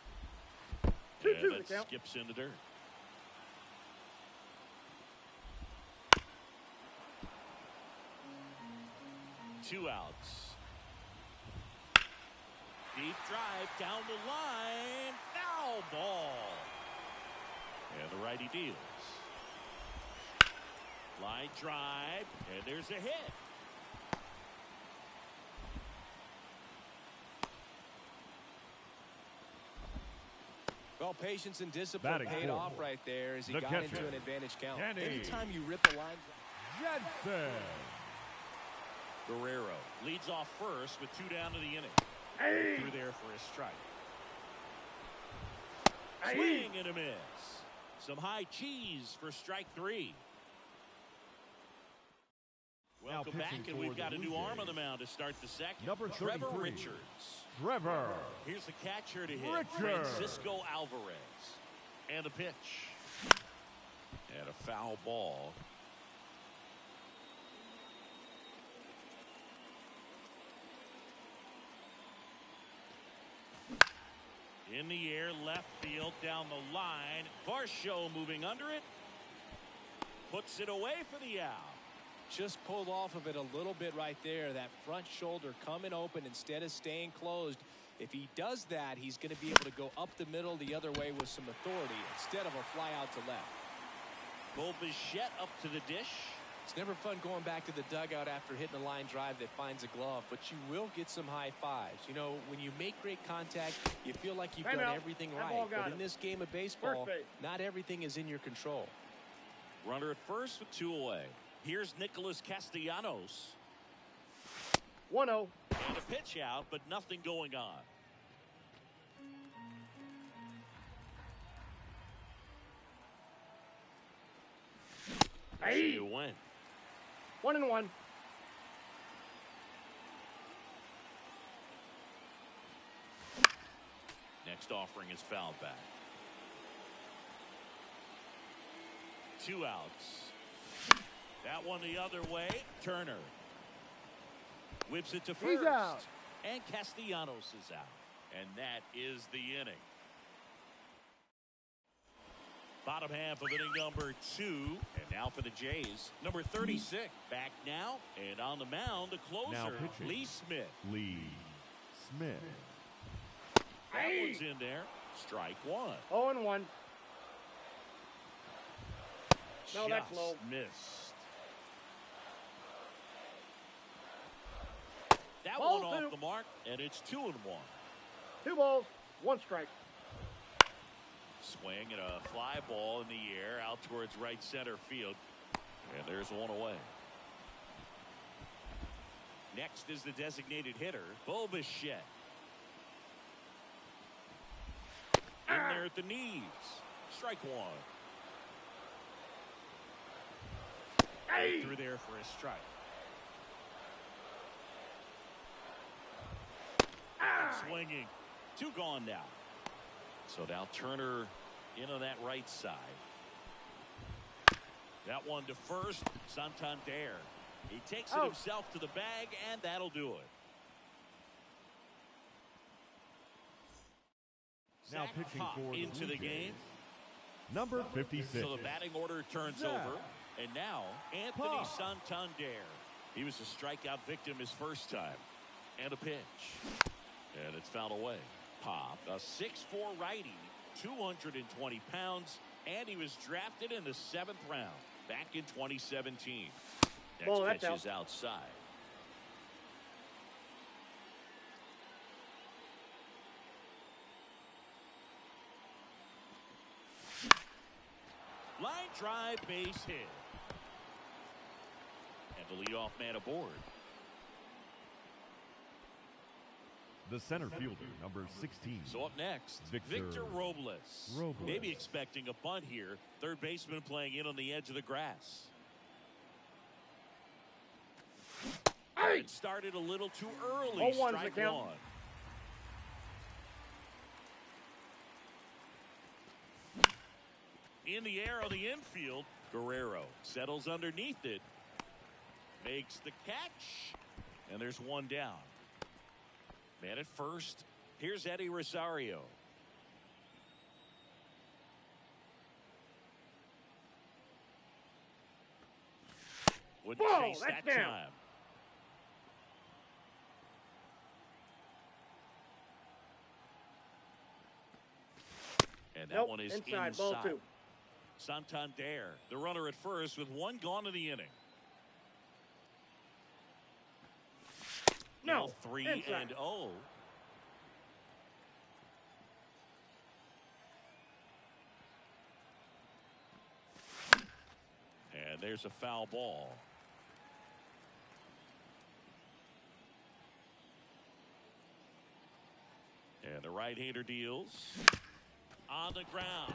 2-2 And the that count. skips in the dirt. Two outs. Deep drive down the line. Foul ball. And the righty deals. Line drive. And there's a hit. Well, patience and discipline Batting paid fourth. off right there as he The got catcher, into an advantage count. Kenny Anytime you rip a line. Jensen. Guerrero leads off first with 2 down to the inning. Through there for a strike. Swing and a miss. Some high cheese for strike 3. Welcome Now back, pitching and we've for got the a Blue new arm on Jays. the mound to start the second. Number Trevor 33. Richards. Trevor. Here's the catcher to hit. Richards. Francisco Alvarez. And the pitch. And a foul ball. In the air, left field, down the line. Varsho moving under it. Puts it away for the out. Just pulled off of it a little bit right there. That front shoulder coming open instead of staying closed. If he does that, he's going to be able to go up the middle the other way with some authority instead of a fly out to left. Bo Bichette up to the dish. It's never fun going back to the dugout after hitting a line drive that finds a glove, but you will get some high fives. You know, when you make great contact, you feel like you've done everything That ball right. got But in him. this game of baseball, First base. not everything is in your control. Runner at first with 2 away. Here's Nicholas Castellanos. 1-0. And a pitch out, but nothing going on. See you win. 1-1. Next offering is fouled back. 2 outs. That one the other way. Turner whips it to first. He's out. And Castellanos is out. And that is the inning. Bottom half of inning number 2. And now for the Jays, number 36. Back now and on the mound, the Now closer, pitching. Lee Smith. Lee Smith. That one's in there. Strike 1. 0-1. No, that's Just low. missed. That Ball one off 2. the mark, and it's 2-1. 2 balls, 1 strike. Swing and a fly ball in the air out towards right center field. And there's one away. Next is the designated hitter, Bo Bichette. In there at the knees. Strike 1. Hey! Through there for a strike. Swinging. 2 gone now. So now Turner in on that right side. That one to first. Santander. He takes it himself to the bag, and that'll do it. Now Zach pitching Pop for into the game. Number 56. So the batting order turns over. And now Anthony Santander. He was a strikeout victim his first time. And a pitch. And it's fouled away. Pop, a 6'4" righty, 220 pounds, and he was drafted in the 7th round back in 2017. Next pitch is outside. Line drive, base hit. And the leadoff man aboard. The center fielder, number 16. So up next, Victor Robles. Maybe expecting a bunt here. Third baseman playing in on the edge of the grass. It started a little too early. Strike 1. In the air on the infield, Guerrero settles underneath it. Makes the catch. And there's 1 down. Man at first. Here's Eddie Rosario. Wouldn't chase that time. And that one is inside. Ball 2. Santander, the runner at first with 1 gone in the inning. No. 3-0. And there's a foul ball. And the right-hander deals. On the ground.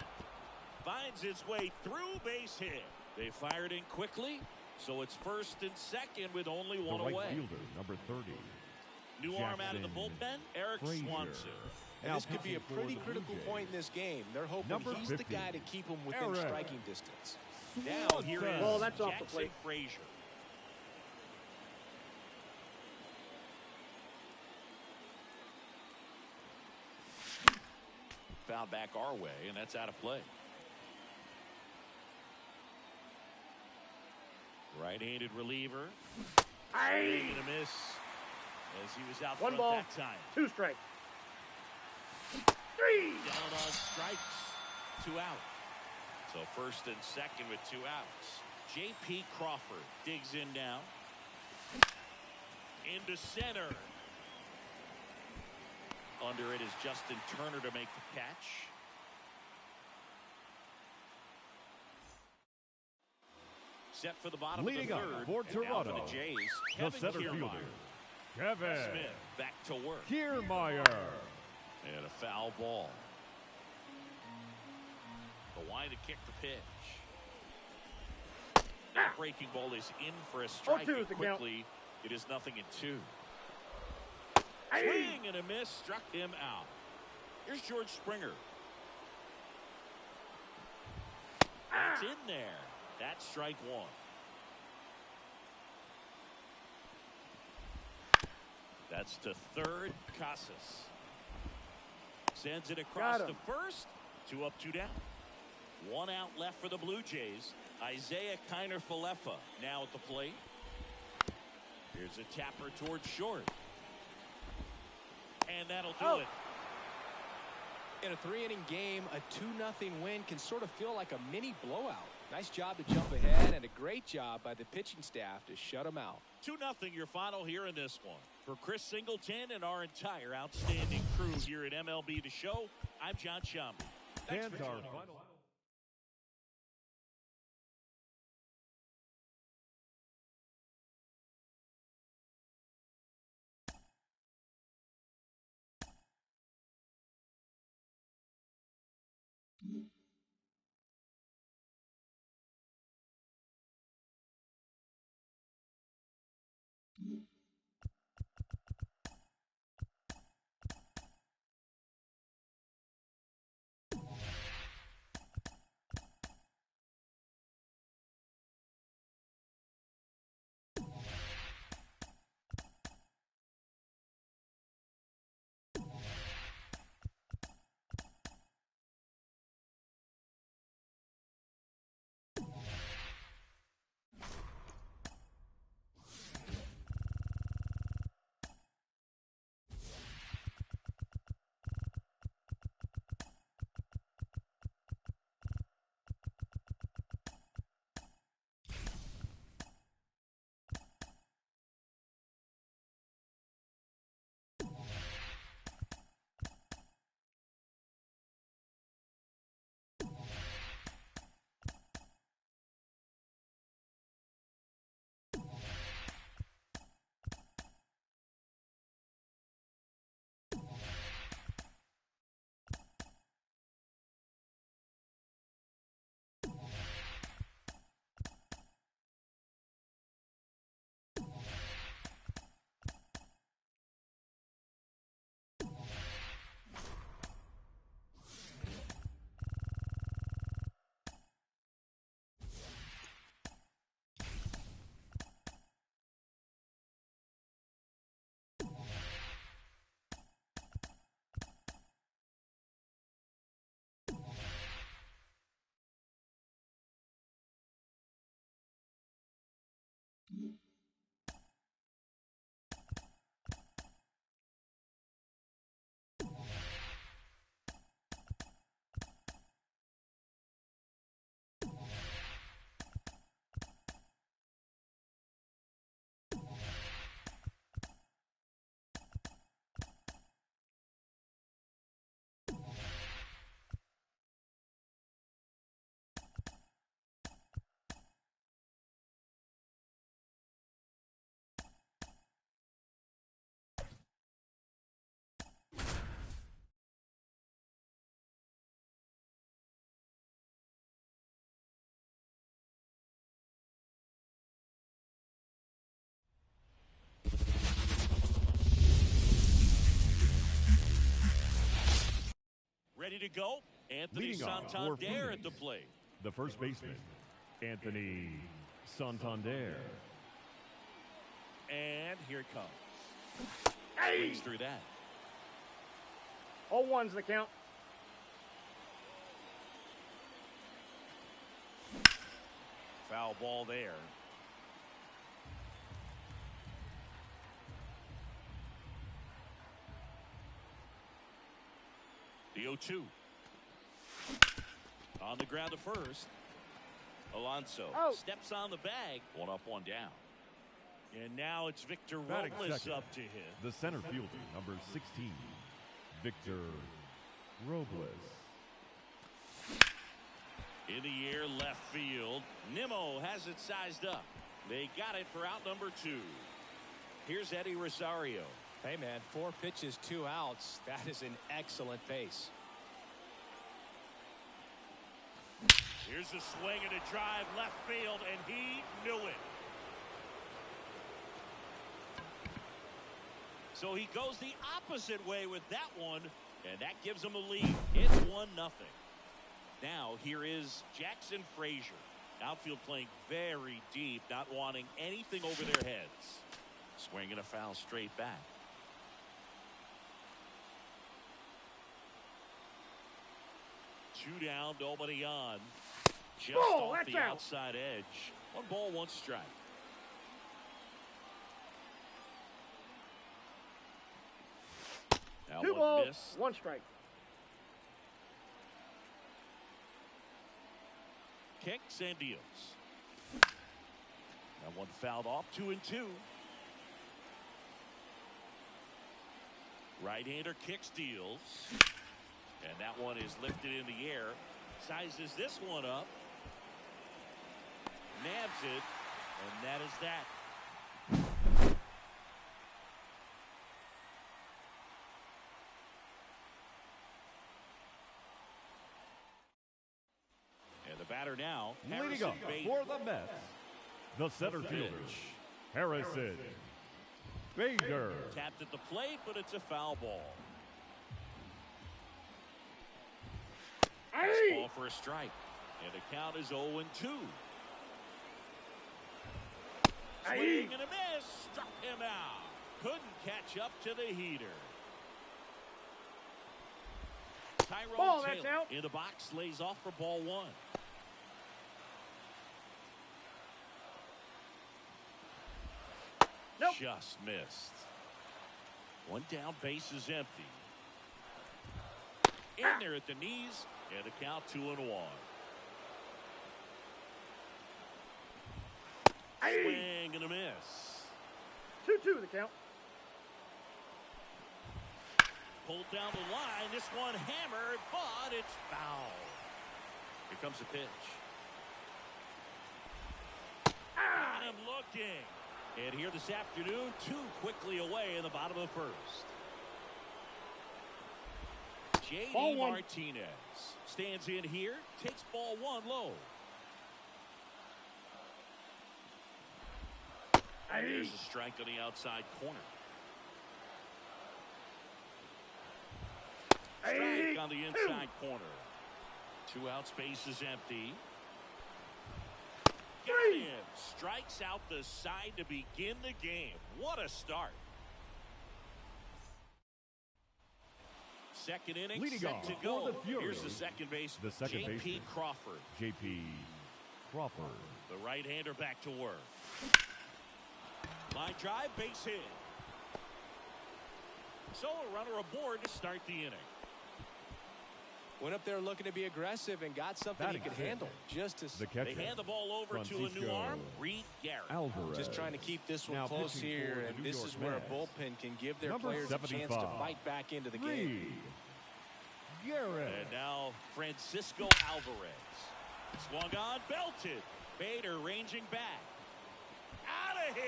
Finds its way through, base hit. They fired in quickly, so it's first and second with only 1 away. The right fielder, number 30. New arm out of the bullpen, Eric Swanson. And this could be a pretty critical point in this game. They're hoping he's the guy to keep them within striking distance. Now here is that's off the plate. Frazier. Foul back our way, and that's out of play. Right-handed reliever. Swing and a miss as he was out 1 front ball, that time. 2 strikes. 3. Down on strikes. 2 out. So first and second with 2 outs. J.P. Crawford digs in now. Into center. Under it is Justin Turner to make the catch. Set for the bottom Leading of up the 3rd. for Toronto, for the Jays, the Kevin center Kiermaier. fielder, Kevin Smith back to work. Kiermaier. And a foul ball. The line to kick the pitch. That breaking ball is in for a strike. And quickly, it is 0-2. Swing and a miss, struck him out. Here's George Springer. It's in there. That's strike 1. That's to third. Casas sends it across to first. 2 up, 2 down. 1 out left for the Blue Jays. Isaiah Kiner-Falefa now at the plate. Here's a tapper towards short. And that'll do it. In a 3-inning game, a 2-0 win can sort of feel like a mini blowout. Nice job to jump ahead, and a great job by the pitching staff to shut him out. 2-0 your final here in this one. For Chris Singleton and our entire outstanding crew here at MLB The Show, I'm John Shambi. Thanks for joining us. Ready to go? Anthony Leading off for Santander at Phoenix, the plate. the first baseman, Anthony Santander. And here it comes. Hey! Swings through that. 0-1's the count. Foul ball there. The 0-2. On the ground to first. Alonso steps on the bag. One up, one down. And now it's Victor Batting Robles second, up to hit. the center fielder, number 16, Victor Robles. In the air, left field. Nimmo has it sized up. They got it for out number 2. Here's Eddie Rosario. Hey, man, 4 pitches, 2 outs. That is an excellent pace. Here's a swing and a drive left field, and he knew it. So he goes the opposite way with that one, and that gives him a lead. It's 1-0. Now here is Jackson Frazier. Outfield playing very deep, not wanting anything over their heads. Swing and a foul straight back. Two down, nobody on. Just off the outside edge. 1 ball, 1 strike. Now 2 balls, 1 strike. kicks and deals. That one fouled off, 2-2. Right-hander kicks, deals. And that one is lifted in the air. Sizes this one up. Nabs it. And that is that. And the batter now, Leading up for the Mets, the center fielder, Harrison Bader. Tapped at the plate, but it's a foul ball. Ball for a strike. And the count is 0-2. Swing and a miss. Struck him out. Couldn't catch up to the heater. Tyrone Taylor in the box, lays off for ball one. Nope. Just missed. One down, base is empty. In there at the knees, and the count 2-1. Swing and a miss. 2-2 the count. Pulled down the line. This one hammered, but it's foul. Here comes the pitch. Got him looking. And here this afternoon, too quickly away in the bottom of the first. J.D. Martinez stands in here, takes ball one low. And there's a strike on the outside corner. Strike on the inside corner. 2 out, space is empty. Got him. Strikes out the side to begin the game. What a start. Second inning set to go. Here's the second baseman, J.P. Crawford. J.P. Crawford. The right-hander back to work. Line drive, base hit. So a runner aboard to start the inning. Went up there looking to be aggressive and got something he could handle. Just to they hand the ball over to a new arm, Reed Garrett. Alvarez. Just trying to keep this one close here, and this is where a bullpen can give their players a chance to fight back into the game. Garrett. And now Francisco Alvarez. Swung on, belted. Bader ranging back. Out of here.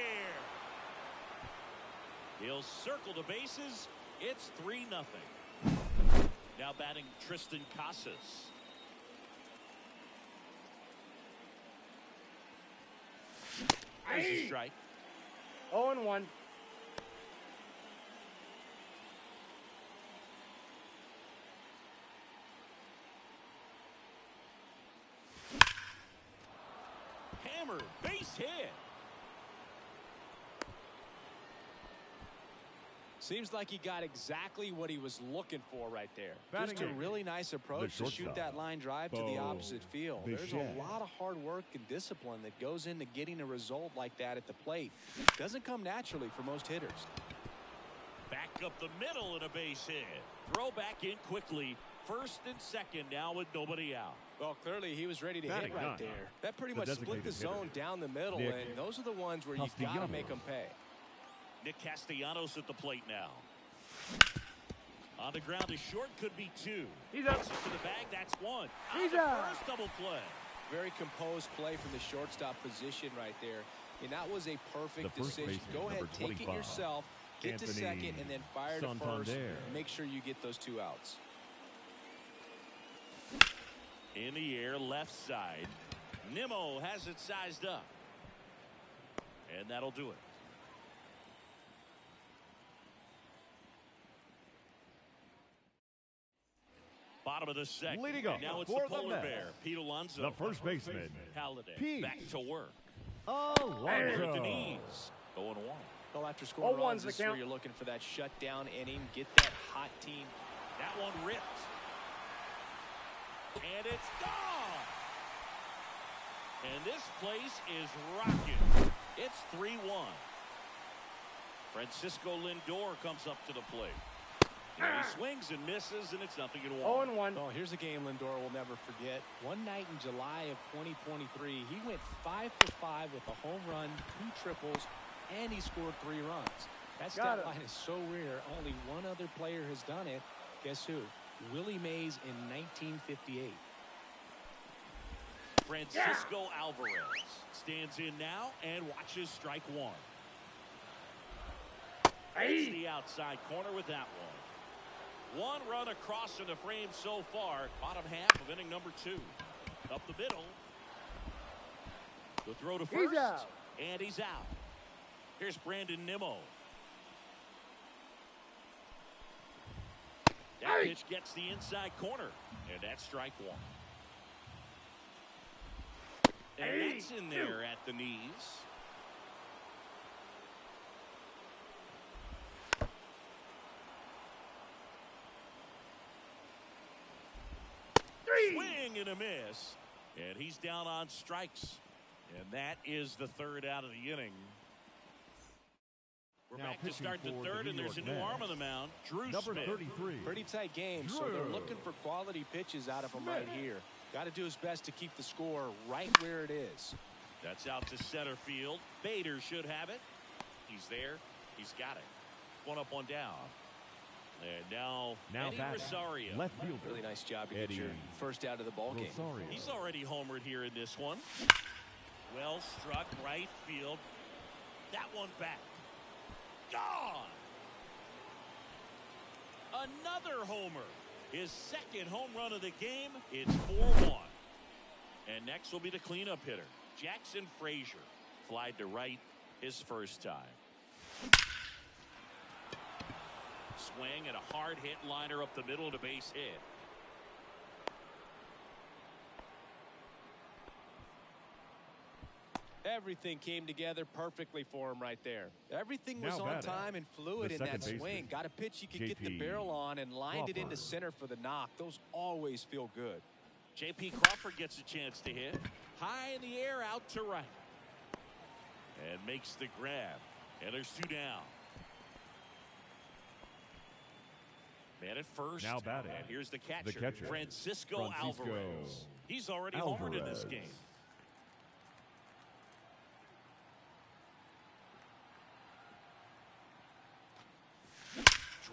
He'll circle the bases. It's 3-0. Now batting Tristan Casas. There's a strike. 0-1. Hammered, base hit. Seems like he got exactly what he was looking for right there. Just a really nice approach to shoot that line drive to the opposite field. There's a lot of hard work and discipline that goes into getting a result like that at the plate. Doesn't come naturally for most hitters. Back up the middle and a base hit. Throw back in quickly. First and second now with nobody out. Well, clearly he was ready to hit right there. That pretty much split the zone down the middle, and those are the ones where you got to make them pay. Nick Castellanos at the plate now. On the ground is short, could be 2. He's up. To the bag, that's 1. He's up. First double play. Very composed play from the shortstop position right there. And that was a perfect decision. Go ahead, take it yourself, get to second, and then fire to first. Make sure you get those 2 outs. In the air, left side. Nimmo has it sized up. And that'll do it. Bottom of the second. Leading up now it's for the polar Mets, bear, Pete Alonso. the first baseman, Halliday Pete back to work. Alonso. At the knees. 0-1. Well, after scoring runs, this is where you're looking for that shutdown inning. Get that hot team. That one ripped. And it's gone. And this place is rocking. It's 3-1. Francisco Lindor comes up to the plate. And he swings and misses, and it's 0-1. 0-1. Oh, here's a game Lindor will never forget. One night in July of 2023, he went 5 for 5 with a home run, 2 triples, and he scored 3 runs. That stat line is so rare. Only one other player has done it. Guess who? Willie Mays in 1958. Francisco Alvarez stands in now and watches strike one. It's the outside corner with that one. One run across in the frame so far. Bottom half of inning number 2. Up the middle. The throw to first. He's out. And he's out. Here's Brandon Nimmo. That pitch gets the inside corner. And that's strike one. And that's in there at the knees. Swing and a miss. And he's down on strikes. And that is the third out of the inning. We're back to start the third, and there's a new arm on the mound. Drew Number Smith. 33. Pretty tight game, so they're looking for quality pitches out of him right here. Got to do his best to keep the score right where it is. That's out to center field. Bader should have it. He's there. He's got it. One up, one down. And now Eddie Rosario. Left fielder. Really nice job to get your first out of the ball game. He's already homered here in this one. Well struck right field. That one back. Gone. Another homer. His second home run of the game. It's 4-1. And next will be the cleanup hitter, Jackson Frazier. Flied to right his first time. Swing and a hard hit liner up the middle to base hit. Everything came together perfectly for him right there. Everything was on time and fluid in that swing. Got a pitch you could get the barrel on and lined it into center for the knock. Those always feel good. J.P. Crawford gets a chance to hit. High in the air out to right. And makes the grab. And there's 2 down. Man at first. Now batting. And here's the catcher. Francisco Alvarez. He's already homered in this game.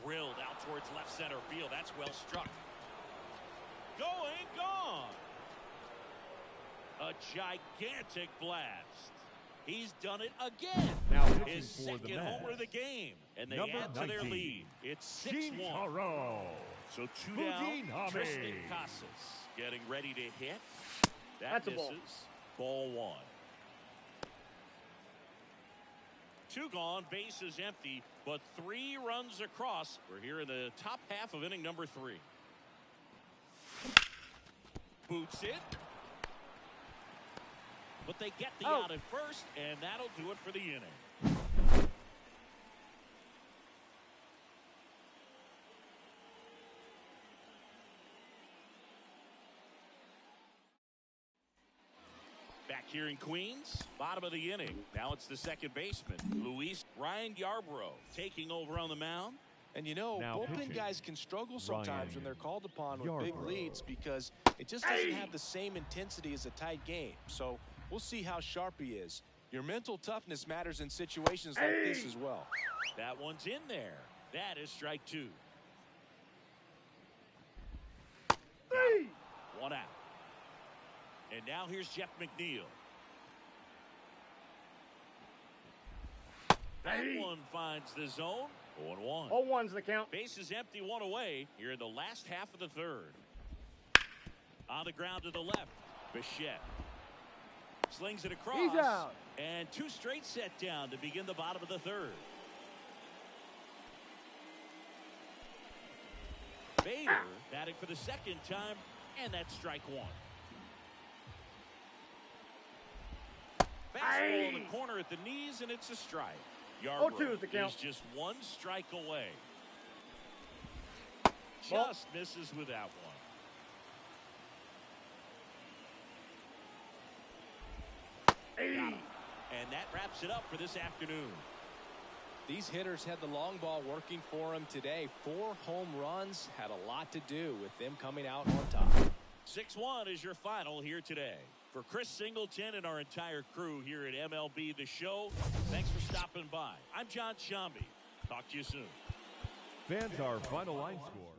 Drilled out towards left center field. That's well struck. Going, gone. A gigantic blast. He's done it again. Now his second homer of the game. And they add to their lead. It's 6-1. So 2 down. Tristan Casas getting ready to hit. That misses. Ball 1. 2 gone, bases empty, but 3 runs across. We're here in the top half of inning number 3. Boots it. But they get the out at first, and that'll do it for the inning. Back here in Queens, bottom of the inning. Now it's the second baseman, Ryan Yarbrough, taking over on the mound. And you know, bullpen guys can struggle sometimes when they're called upon with big leads because it just doesn't have the same intensity as a tight game. So we'll see how sharp he is. Your mental toughness matters in situations like this as well. That one's in there. That is strike 2. 1 out. And now here's Jeff McNeil. That one finds the zone. 0-1. 0-1's the count. Bases empty, 1 away. Here in the last half of the third. On the ground to the left. Bichette slings it across. He's out. And 2 straight set down to begin the bottom of the third. Bader batting for the second time, and that's strike 1. Fastball in the corner at the knees, and it's a strike. Yarbrough is just 1 strike away. Just misses with that one. And that wraps it up for this afternoon. These hitters had the long ball working for them today. 4 home runs had a lot to do with them coming out on top. 6-1 is your final here today. For Chris Singleton and our entire crew here at MLB The Show, thanks for stopping by. I'm John Shambi. Talk to you soon. Fans, our final line score.